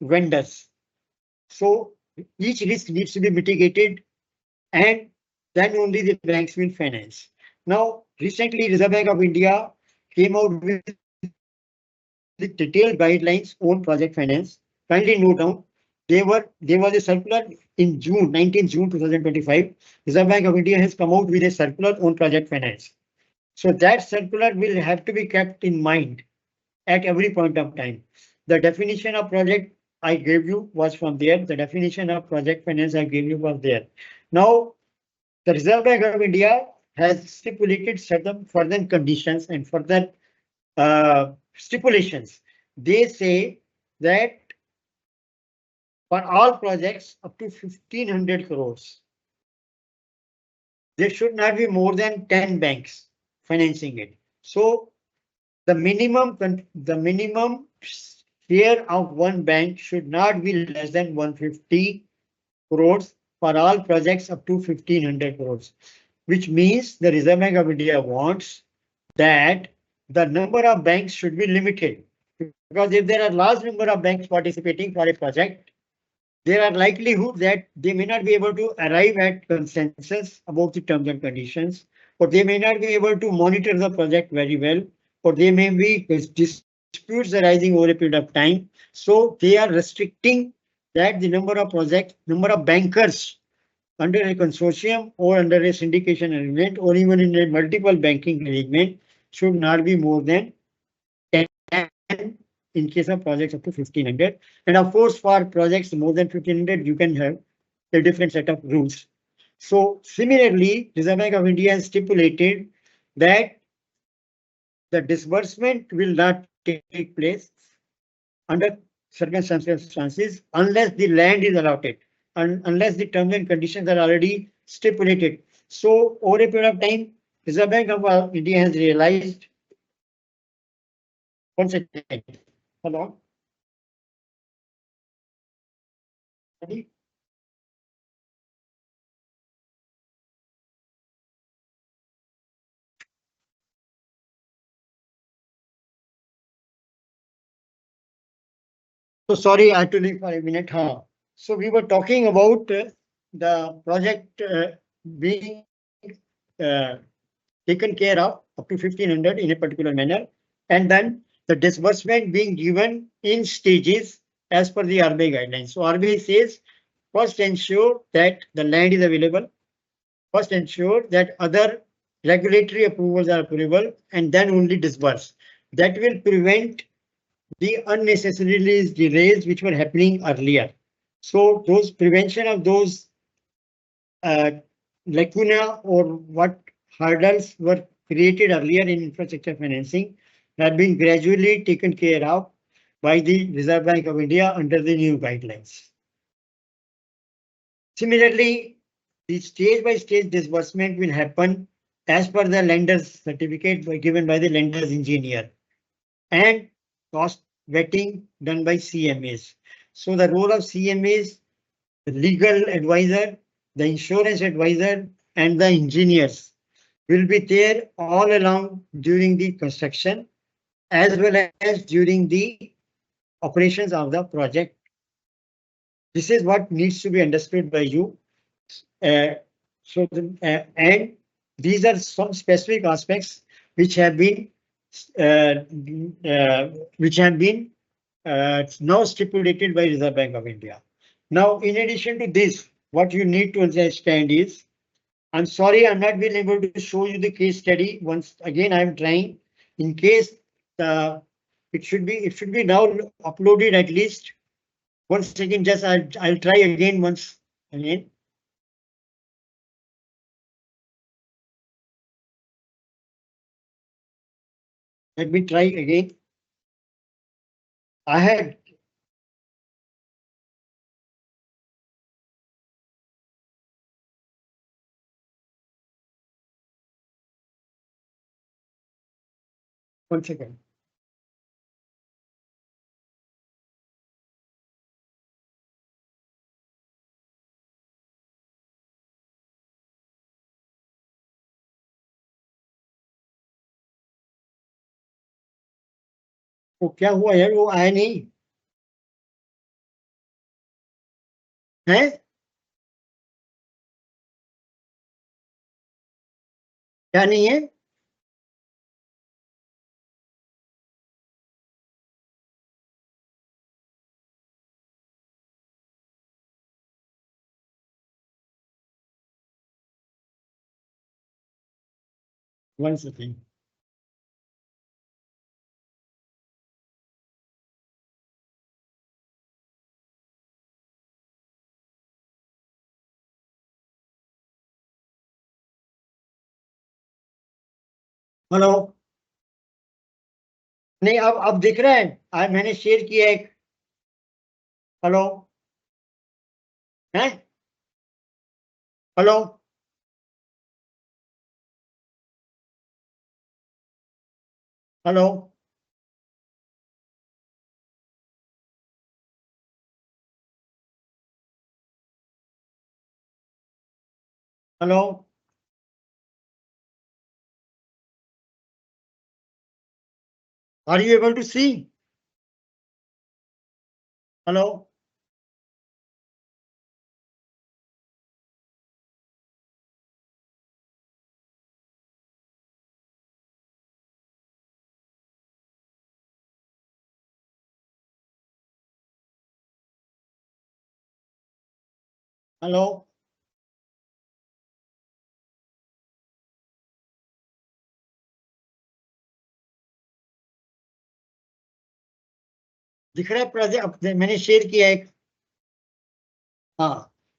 vendors. So each risk needs to be mitigated, and then only the banks will finance. Now, recently Reserve Bank of India came out with the detailed guidelines on project finance. Kindly note down, there was a circular in 19 June 2025. Reserve Bank of India has come out with a circular on project finance. So that circular will have to be kept in mind at every point of time. The definition of project I gave you was from there. The definition of project finance I gave you was there. Now, the Reserve Bank of India has stipulated certain further conditions and further stipulations. They say that for all projects up to 1,500 crores, there should not be more than 10 banks financing it. So the minimum share of one bank should not be less than 150 crores for all projects up to 1,500 crores, which means the Reserve Bank of India wants that the number of banks should be limited. Because if there are large number of banks participating for a project, there are likelihood that they may not be able to arrive at consensus about the terms and conditions, or they may not be able to monitor the project very well, or they may be disputes arising over a period of time. So they are restricting that the number of projects, number of bankers under a consortium or under a syndication arrangement or even in a multiple banking arrangement should not be more than 10 in case of projects up to 1500. And of course, for projects more than 1500, you can have a different set of rules. So similarly, Reserve Bank of India has stipulated that the disbursement will not take place under circumstances unless the land is allotted and unless the terms and conditions are already stipulated. So over a period of time, Reserve Bank of India has realized. One second. Hello. So sorry, I had to leave for a minute. Huh? So we were talking about the project being uh, taken care of up to 1500 in a particular manner, and then the disbursement being given in stages as per the RBI guidelines. So RBI says first ensure that the land is available, first ensure that other regulatory approvals are approvable, and then only disburse. That will prevent the unnecessary delays which were happening earlier. So those prevention of those lacuna or what hurdles were created earlier in infrastructure financing have been gradually taken care of by the Reserve Bank of India under the new guidelines. Similarly, the stage by stage disbursement will happen as per the lender's certificate given by the lender's engineer and cost vetting done by CMAs. So the role of CMAs, the legal advisor, the insurance advisor, and the engineers will be there all along during the construction as well as during the operations of the project. This is what needs to be understood by you. And these are some specific aspects which have been uh, now stipulated by Reserve Bank of India. Now, in addition to this, what you need to understand is, I'm sorry, I'm not being able to show you the case study. Once again, I'm trying. In case it should be now uploaded at least. Once again, just I'll try again once again. Let me try again. I had. One second. वो क्या हुआ यार, वो आया नहीं है. क्या नहीं है. One second. हेलो. नहीं, अब दिख रहा है. आज मैंने शेयर किया एक. हेलो. है. Hello. Hello. Hello. Are you able to see? Hello? Hello? दिख रहा है प्रोजेक्ट मैंने शेयर किया है.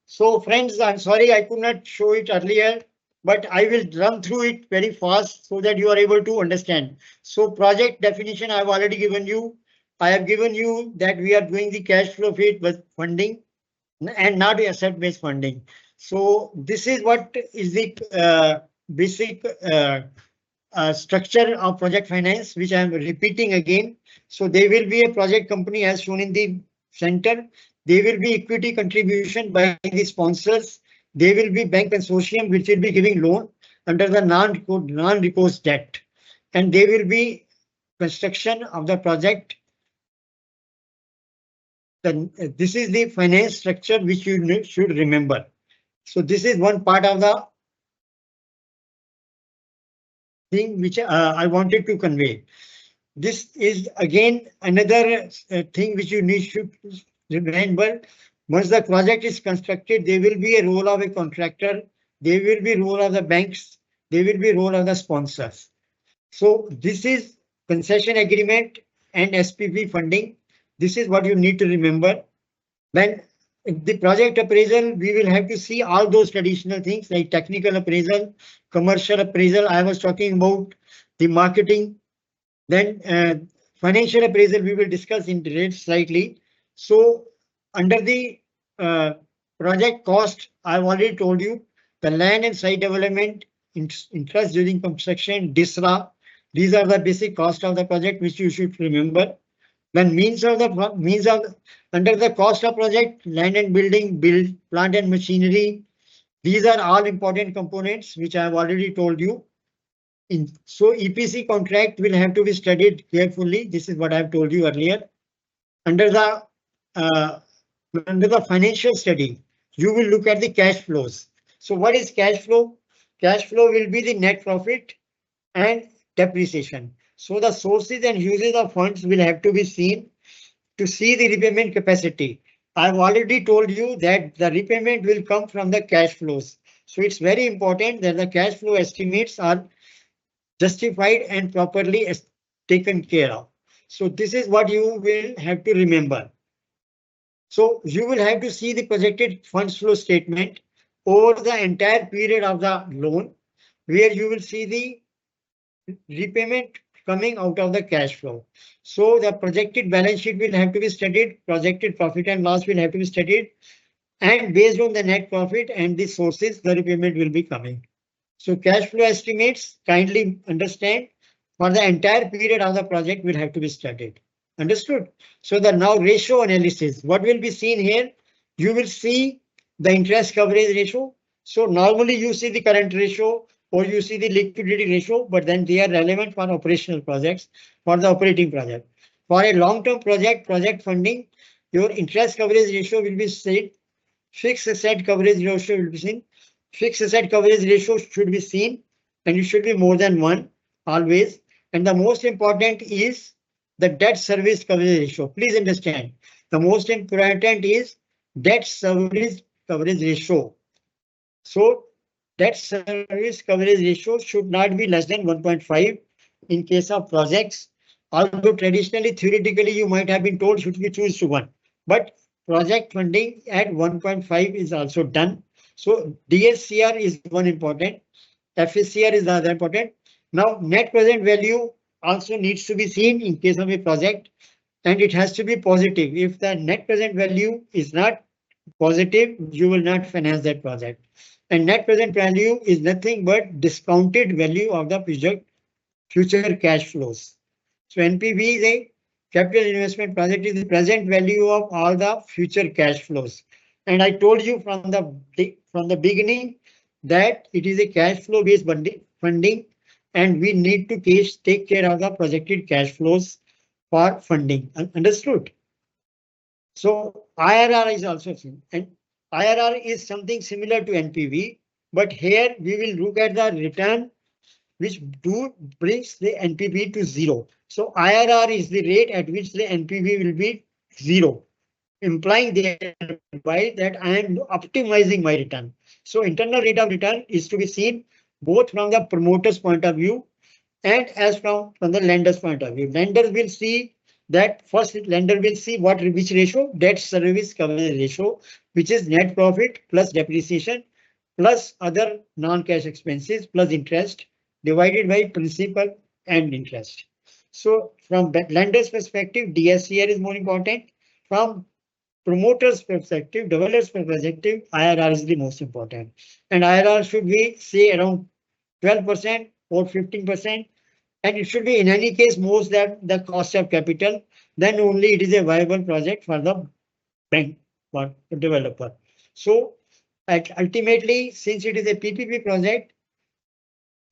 So friends, I'm sorry I could not show it earlier, but I will run through it very fast so that you are able to understand. So project definition I've already given you. I have given you that we are doing the cash flow fit with funding and not asset based funding. So this is what is the basic structure of project finance, which I am repeating again. So there will be a project company as shown in the center. There will be equity contribution by the sponsors. There will be bank consortium which will be giving loan under the non-recourse debt. And there will be construction of the project. Then this is the finance structure which you should remember. So this is one part of the thing which I wanted to convey. This is again another thing which you need to remember. Once the project is constructed, there will be a role of a contractor. There will be role of the banks. There will be role of the sponsors. So this is concession agreement and SPV funding. This is what you need to remember. Then the project appraisal, we will have to see all those traditional things like technical appraisal, commercial appraisal. I was talking about the marketing. Then financial appraisal we will discuss in detail slightly. So under the project cost, I've already told you the land and site development, interest during construction, DISRA. These are the basic cost of the project which you should remember. Then under the cost of project, land and building, build, plant and machinery. These are all important components which I have already told you. So EPC contract will have to be studied carefully. This is what I have told you earlier. Under the financial study, you will look at the cash flows. So what is cash flow? Cash flow will be the net profit and depreciation. So the sources and uses of funds will have to be seen to see the repayment capacity. I've already told you that the repayment will come from the cash flows. So it's very important that the cash flow estimates are justified and properly taken care of. So this is what you will have to remember. So you will have to see the projected funds flow statement over the entire period of the loan, where you will see the repayment coming out of the cash flow. So the projected balance sheet will have to be studied, projected profit and loss will have to be studied, and based on the net profit and the sources, the repayment will be coming. So cash flow estimates, kindly understand, for the entire period of the project will have to be studied. Understood? So the now ratio analysis, what will be seen here? You will see the interest coverage ratio. So normally you see the current ratio or you see the liquidity ratio, but then they are relevant for operational projects, for the operating project. For a long-term project funding, your interest coverage ratio will be seen. Fixed asset coverage ratio will be seen. Fixed asset coverage ratio should be seen, and it should be more than 1 always. And the most important is the debt service coverage ratio. Please understand, the most important is debt service coverage ratio. So debt service coverage ratio should not be less than 1.5 in case of projects. Although traditionally, theoretically, you might have been told should we choose to 1, but project funding at 1.5 is also done. So DSCR is one important, FSCR is the other important. Now net present value also needs to be seen in case of a project, and it has to be positive. If the net present value is not positive, you will not finance that project. And net present value is nothing but discounted value of the future cash flows. So NPV is a capital investment project, is the present value of all the future cash flows. And I told you from the beginning that it is a cash flow based funding, and we need to take care of the projected cash flows for funding. Understood? So IRR is also seen, and IRR is something similar to NPV, but here we will look at the return which brings the NPV to zero. So IRR is the rate at which the NPV will be zero, implying thereby that I am optimizing my return. So internal rate of return is to be seen both from the promoter's point of view and as from the lender's point of view. Lenders will see that first lender will see which ratio, debt service coverage ratio, which is net profit plus depreciation plus other non-cash expenses plus interest divided by principal and interest. So from lender's perspective, DSCR is more important. From promoter's perspective, developer's perspective, IRR is the most important. And IRR should be say around 12% or 15%. And it should be in any case more than the cost of capital. Then only it is a viable project for the bank or the developer. So ultimately, since it is a PPP project,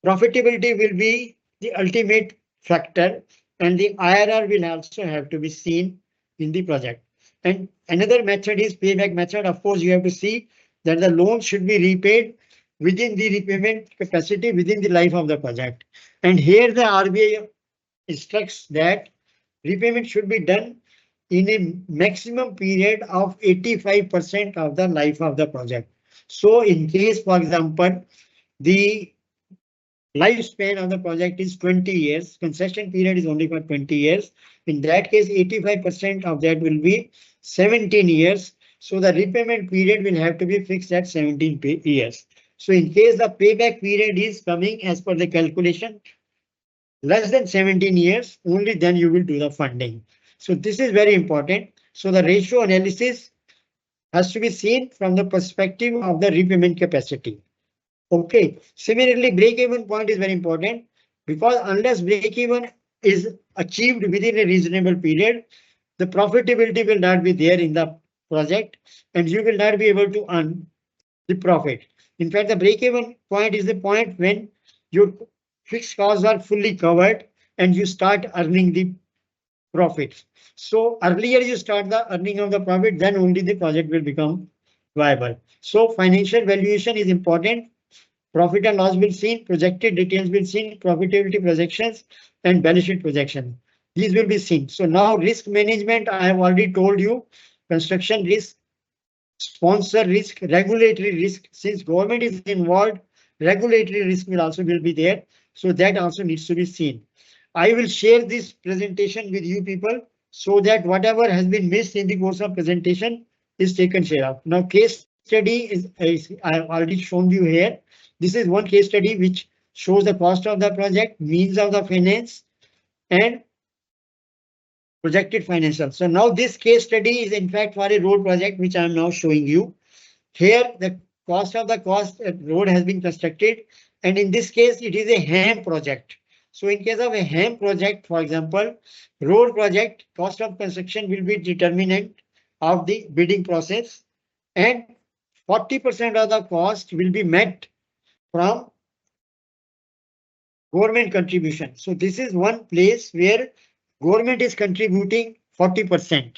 profitability will be the ultimate factor, and the IRR will also have to be seen in the project. And another method is payback method. Of course, you have to see that the loan should be repaid within the repayment capacity within the life of the project. And here the RBI instructs that repayment should be done in a maximum period of 85% of the life of the project. So in case, for example, the lifespan of the project is 20 years, concession period is only for 20 years. In that case, 85% of that will be 17 years. So the repayment period will have to be fixed at 17 years. So in case the payback period is coming as per the calculation less than 17 years, only then you will do the funding. So this is very important. So the ratio analysis has to be seen from the perspective of the repayment capacity. Okay, similarly, break-even point is very important because unless break-even is achieved within a reasonable period, the profitability will not be there in the project and you will not be able to earn the profit. In fact, the break-even point is the point when your fixed costs are fully covered and you start earning the profits. So earlier you start the earning of the profit, then only the project will become viable. So financial valuation is important. Profit and loss will be seen, projected details will be seen, profitability projections and balance sheet projection. These will be seen. So now risk management, I have already told you, construction risk, sponsor risk, regulatory risk. Since government is involved, regulatory risk will also be there. So that also needs to be seen. I will share this presentation with you people so that whatever has been missed in the course of presentation is taken care of. Now case study is I have already shown you here. This is one case study which shows the cost of the project, means of the finance and projected financials. So now this case study is in fact for a road project which I am now showing you. Here the cost of the road has been constructed, and in this case it is a HAM project. So in case of a HAM project, for example, road project, cost of construction will be determinant of the bidding process, and 40% of the cost will be met from government contribution. So this is one place where government is contributing 40%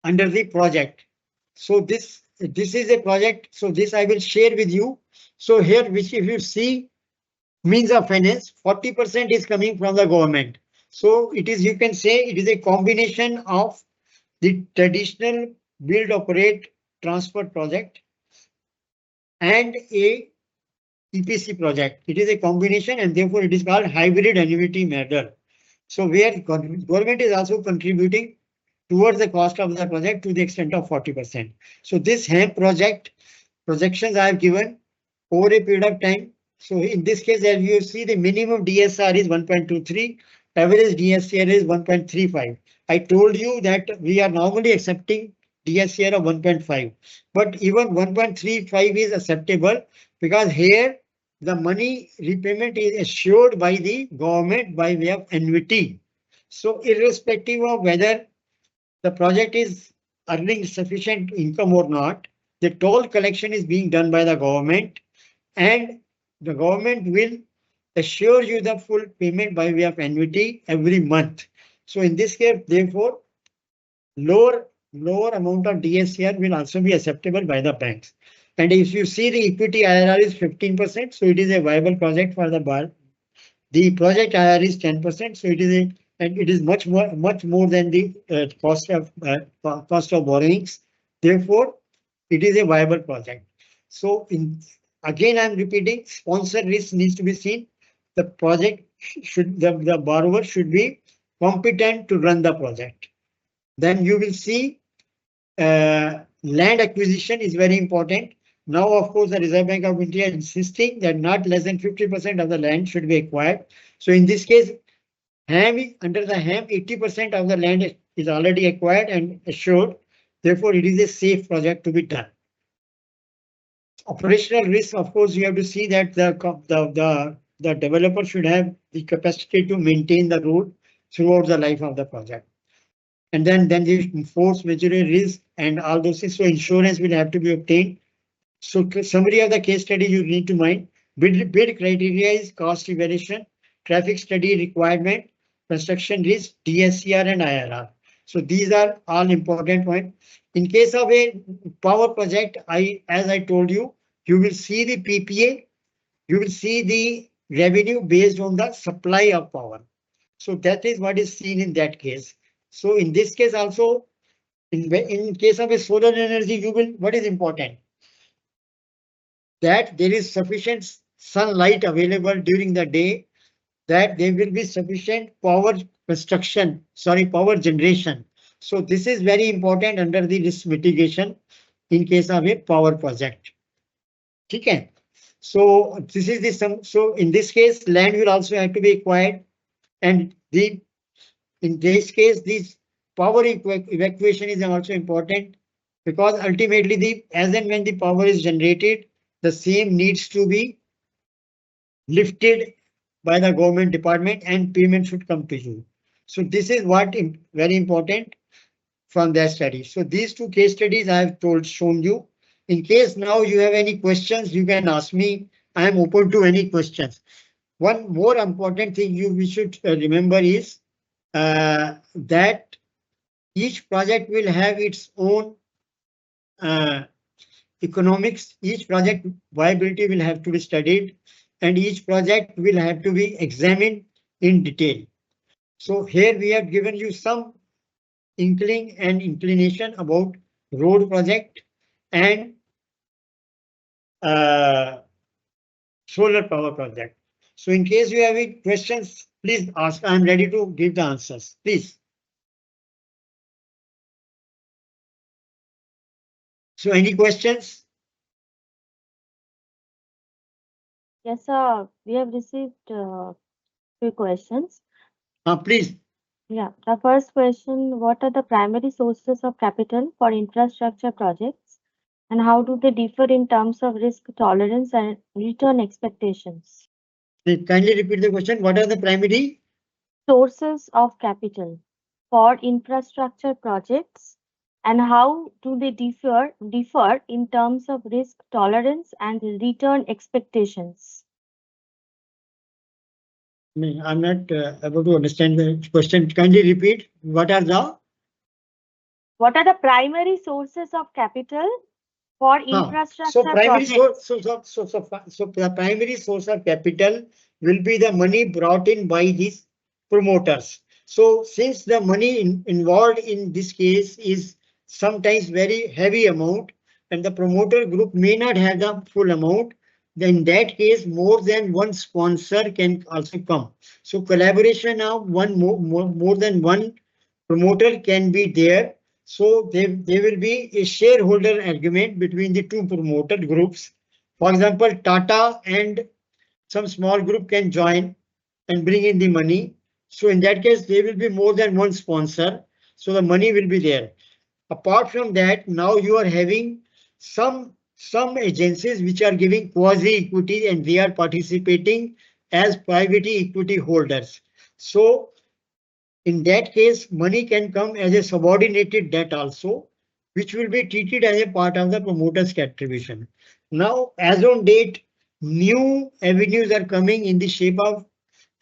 under the project. So this is a project. So this I will share with you. So here, which if you see means of finance, 40% is coming from the government. So it is, you can say it is a combination of the traditional build, operate, transfer project and a EPC project. It is a combination and therefore it is called hybrid annuity model. So where government is also contributing towards the cost of the project to the extent of 40%. So this HAM project projections I have given over a period of time. So in this case, as you see, the minimum DSR is 1.23, average DSCR is 1.35. I told you that we are normally accepting DSCR of 1.5, but even 1.35 is acceptable because here the money repayment is assured by the government by way of annuity. So irrespective of whether the project is earning sufficient income or not, the toll collection is being done by the government, and the government will assure you the full payment by way of annuity every month. So in this case, therefore, lower amount of DSCR will also be acceptable by the banks. And if you see the equity IRR is 15%, so it is a viable project for the bar. The project IRR is 10%, so it is and it is much more than the cost of borrowings. Therefore, it is a viable project. So again, I'm repeating, sponsor risk needs to be seen. The project the borrower should be competent to run the project. Then you will see land acquisition is very important. Now, of course, the Reserve Bank of India is insisting that not less than 50% of the land should be acquired. So in this case, under the HAM, 80% of the land is already acquired and assured. Therefore, it is a safe project to be done. Operational risk, of course, you have to see that the developer should have the capacity to maintain the road throughout the life of the project. And then the force majeure risk and all those things. So insurance will have to be obtained. So summary of the case study you need to mind. Bid criteria is cost evaluation, traffic study requirement, construction risk, DSCR and IRR. So these are all important points. In case of a power project, as I told you, you will see the PPA, you will see the revenue based on the supply of power. So that is what is seen in that case. So in this case also, in case of a solar energy, you will, what is important? That there is sufficient sunlight available during the day, that there will be sufficient power generation. So this is very important under the risk mitigation in case of a power project. Okay. So this is the sum. So in this case, land will also have to be acquired, and in this case, this power evacuation is also important, because ultimately as and when the power is generated, the same needs to be lifted by the government department and payment should come to you. So this is what very important from their study. So these two case studies I have shown you. In case now you have any questions, you can ask me. I am open to any questions. One more important thing we should remember is that each project will have its own economics. Each project viability will have to be studied, and each project will have to be examined in detail. So here we have given you some inkling and inclination about road project and solar power project. So in case you have any questions, please ask. I am ready to give the answers. Please. So any questions? Yes, sir. We have received few questions. Please. Yeah, the first question, what are the primary sources of capital for infrastructure projects, and how do they differ in terms of risk tolerance and return expectations? Kindly repeat the question. What are the primary sources of capital for infrastructure projects, and how do they differ in terms of risk tolerance and return expectations? I'm not able to understand the question. Kindly repeat. What are the primary sources of capital for infrastructure so primary projects? So the primary source of capital will be the money brought in by these promoters. So since the money involved in this case is sometimes very heavy amount, and the promoter group may not have the full amount, then in that case more than one sponsor can also come. So collaboration of more than one promoter can be there. So there will be a shareholder agreement between the two promoter groups. For example, Tata and some small group can join and bring in the money. So in that case, there will be more than one sponsor. So the money will be there. Apart from that, now you are having some agencies which are giving quasi equity, and they are participating as private equity holders. So in that case, money can come as a subordinated debt also, which will be treated as a part of the promoter's contribution. Now, as on date, new avenues are coming in the shape of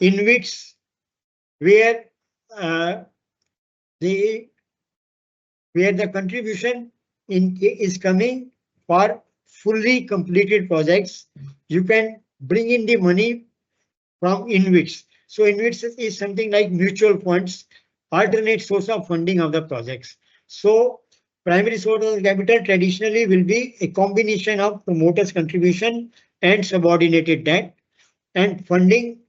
InvITs, where the contribution is coming for fully completed projects. You can bring in the money from InvITs. So InvITs is something like mutual funds, alternate source of funding of the projects. So primary source of capital traditionally will be a combination of promoters' contribution and subordinated debt, and funding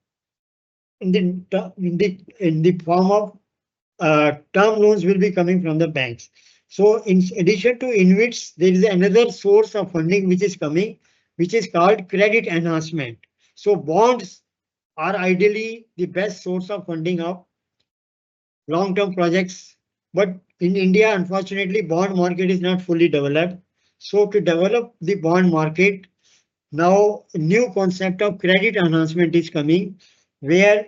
in the form of term loans will be coming from the banks. So in addition to InvITs, there is another source of funding which is coming, which is called credit enhancement. So bonds are ideally the best source of funding of long-term projects. But in India, unfortunately, bond market is not fully developed. So to develop the bond market, now a new concept of credit enhancement is coming, where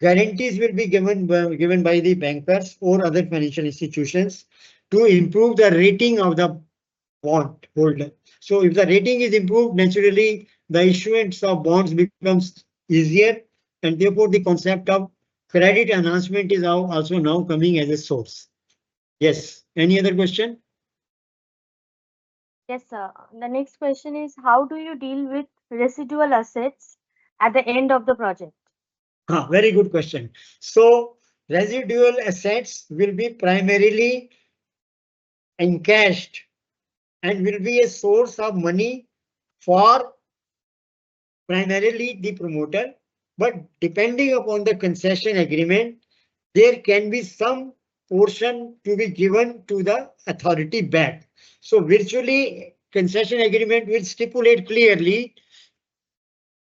guarantees will be given by the bankers or other financial institutions to improve the rating of the bond holder. So if the rating is improved, naturally the issuance of bonds becomes easier, and therefore the concept of credit enhancement is also now coming as a source. Yes, any other question? Yes, sir. The next question is, how do you deal with residual assets at the end of the project? Very good question. So residual assets will be primarily encashed and will be a source of money for primarily the promoter, but depending upon the concession agreement, there can be some portion to be given to the authority back. So virtually concession agreement will stipulate clearly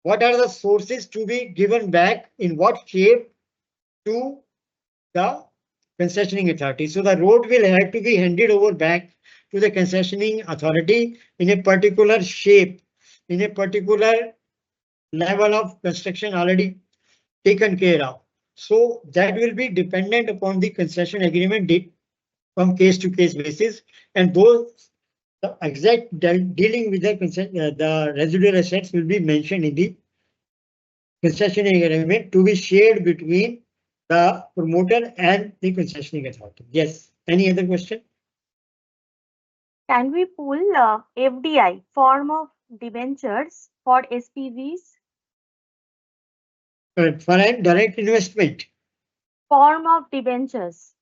what are the sources to be given back in what shape to the concessioning authority. So the road will have to be handed over back to the concessioning authority in a particular shape, in a particular level of construction already taken care of. So that will be dependent upon the concession agreement from case to case basis, and those the exact dealing with the residual assets will be mentioned in the concession agreement to be shared between the promoter and the concessioning authority. Yes. Any other question? Can we pool FDI, form of debentures, for SPVs? For a direct investment. Form of debentures.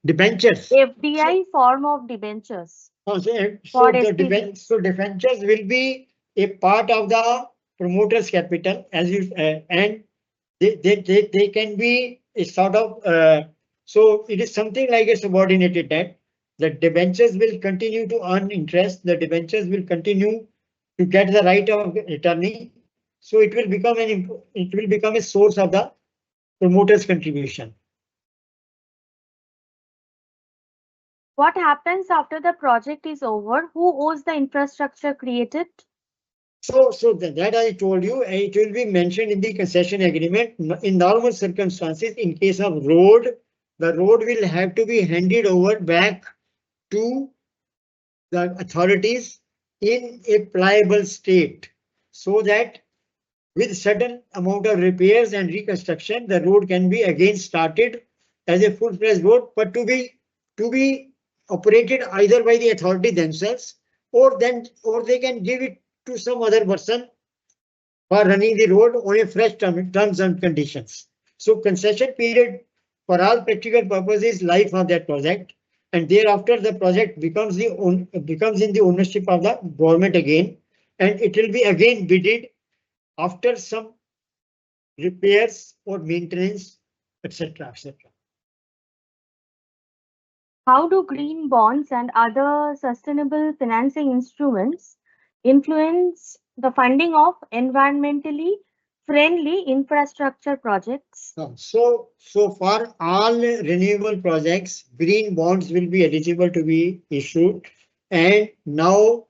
Debentures. FDI, form of debentures. So For the SPVs. debentures will be a part of the promoter's capital, as you and they can be a sort of so it is something like a subordinated debt. The debentures will continue to earn interest. The debentures will continue to get the right of returning. So it will become a source of the promoter's contribution. What happens after the project is over? Who owns the infrastructure created? So that I told you, it will be mentioned in the concession agreement. In normal circumstances, in case of road, the road will have to be handed over back to the authorities in a pliable state, so that with certain amount of repairs and reconstruction, the road can be again started as a full-fledged road, but to be operated either by the authority themselves, or they can give it to some other person for running the road on a fresh terms and conditions. So concession period for all practical purposes is life of that project, and thereafter the project becomes in the ownership of the government again, and it will be again bidded after some repairs or maintenance, etc., etc. How do green bonds and other sustainable financing instruments influence the funding of environmentally friendly infrastructure projects? So for all renewable projects, green bonds will be eligible to be issued. And now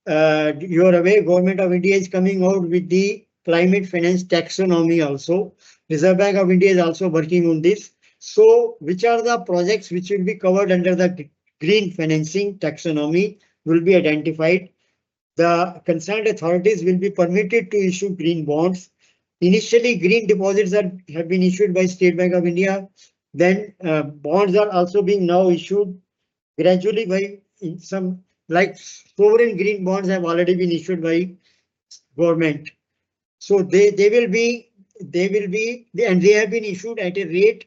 you are aware, Government of India is coming out with the climate finance taxonomy also. Reserve Bank of India is also working on this. So which are the projects which will be covered under the green financing taxonomy will be identified. the concerned authorities will be permitted to issue green bonds. Initially, green deposits have been issued by State Bank of India. Then bonds are also being now issued gradually by some, like sovereign green bonds have already been issued by government. So they will be and they have been issued at a rate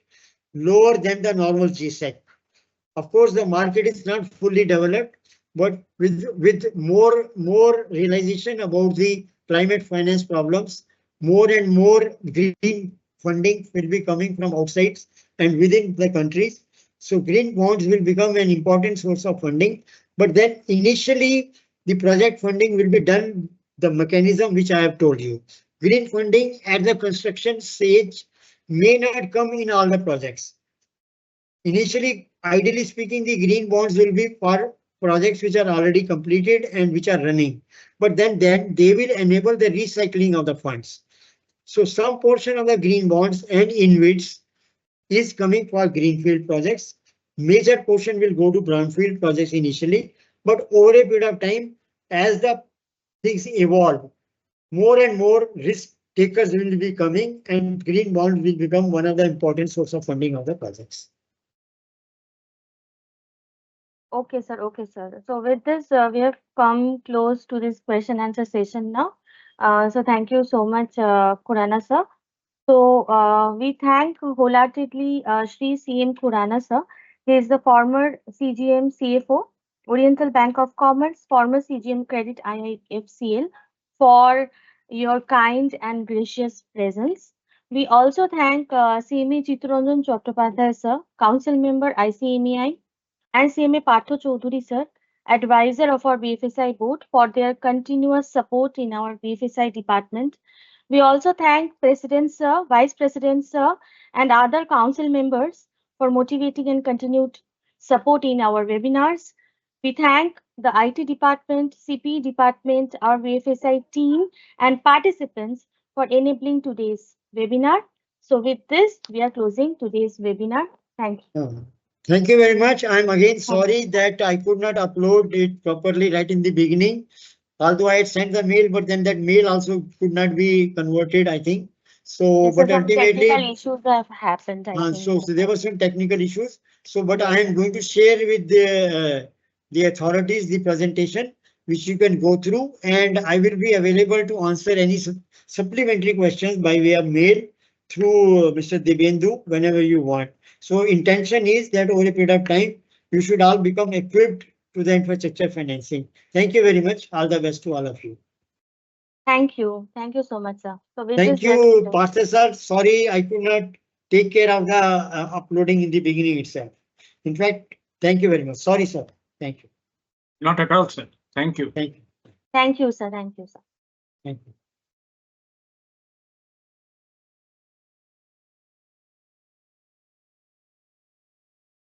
lower than the normal GSEC. Of course, the market is not fully developed, but with more realization about the climate finance problems, more and more green funding will be coming from outside and within the countries. So green bonds will become an important source of funding. But then initially the project funding will be done the mechanism which I have told you. Green funding at the construction stage may not come in all the projects. Initially, ideally speaking, the green bonds will be for projects which are already completed and which are running, but then they will enable the recycling of the funds. So some portion of the green bonds and InvITs is coming for greenfield projects. Major portion will go to brownfield projects initially, but over a period of time, as the things evolve, more and more risk takers will be coming and green bonds will become one of the important source of funding of the projects. Okay, sir. Okay, sir. So with this, we have come close to this question answer session now. So thank you so much, Khurana sir. So we thank wholeheartedly Shri CM Khurana sir. He is the former CGM CFO, Oriental Bank of Commerce, former CGM Credit IIFCL, for your kind and gracious presence. We also thank CMA Chittaranjan Chattopadhyay sir, Council Member ICMEI, and CMA Partho Choudhury sir, advisor of our BFSI board, for their continuous support in our BFSI department. We also thank President sir, Vice President sir, and other council members for motivating and continued support in our webinars. We thank the IT department, CP department, our BFSI team, and participants for enabling today's webinar. So with this, we are closing today's webinar. Thank you. Thank you very much. I'm again sorry that I could not upload it properly right in the beginning. Although I had sent the mail, but then that mail also could not be converted, I think. So, Yes, but some ultimately, technical issues have happened. I think. so there were some technical issues. So, but I am going to share with the authorities the presentation, which you can go through, and I will be available to answer any supplementary questions by way of mail through Mr. Dibyendu whenever you want. So, intention is that over a period of time, you should all become equipped to the infrastructure financing. Thank you very much. All the best to all of you. Thank you. Thank you so much, sir. So with Thank this, we are you, closing. Partha sir. Sorry, I could not take care of the uploading in the beginning itself. In fact, thank you very much. Sorry, sir. Thank you. Not at all, sir. Thank you. Thank you. Thank you, sir. Thank you, sir. Thank you.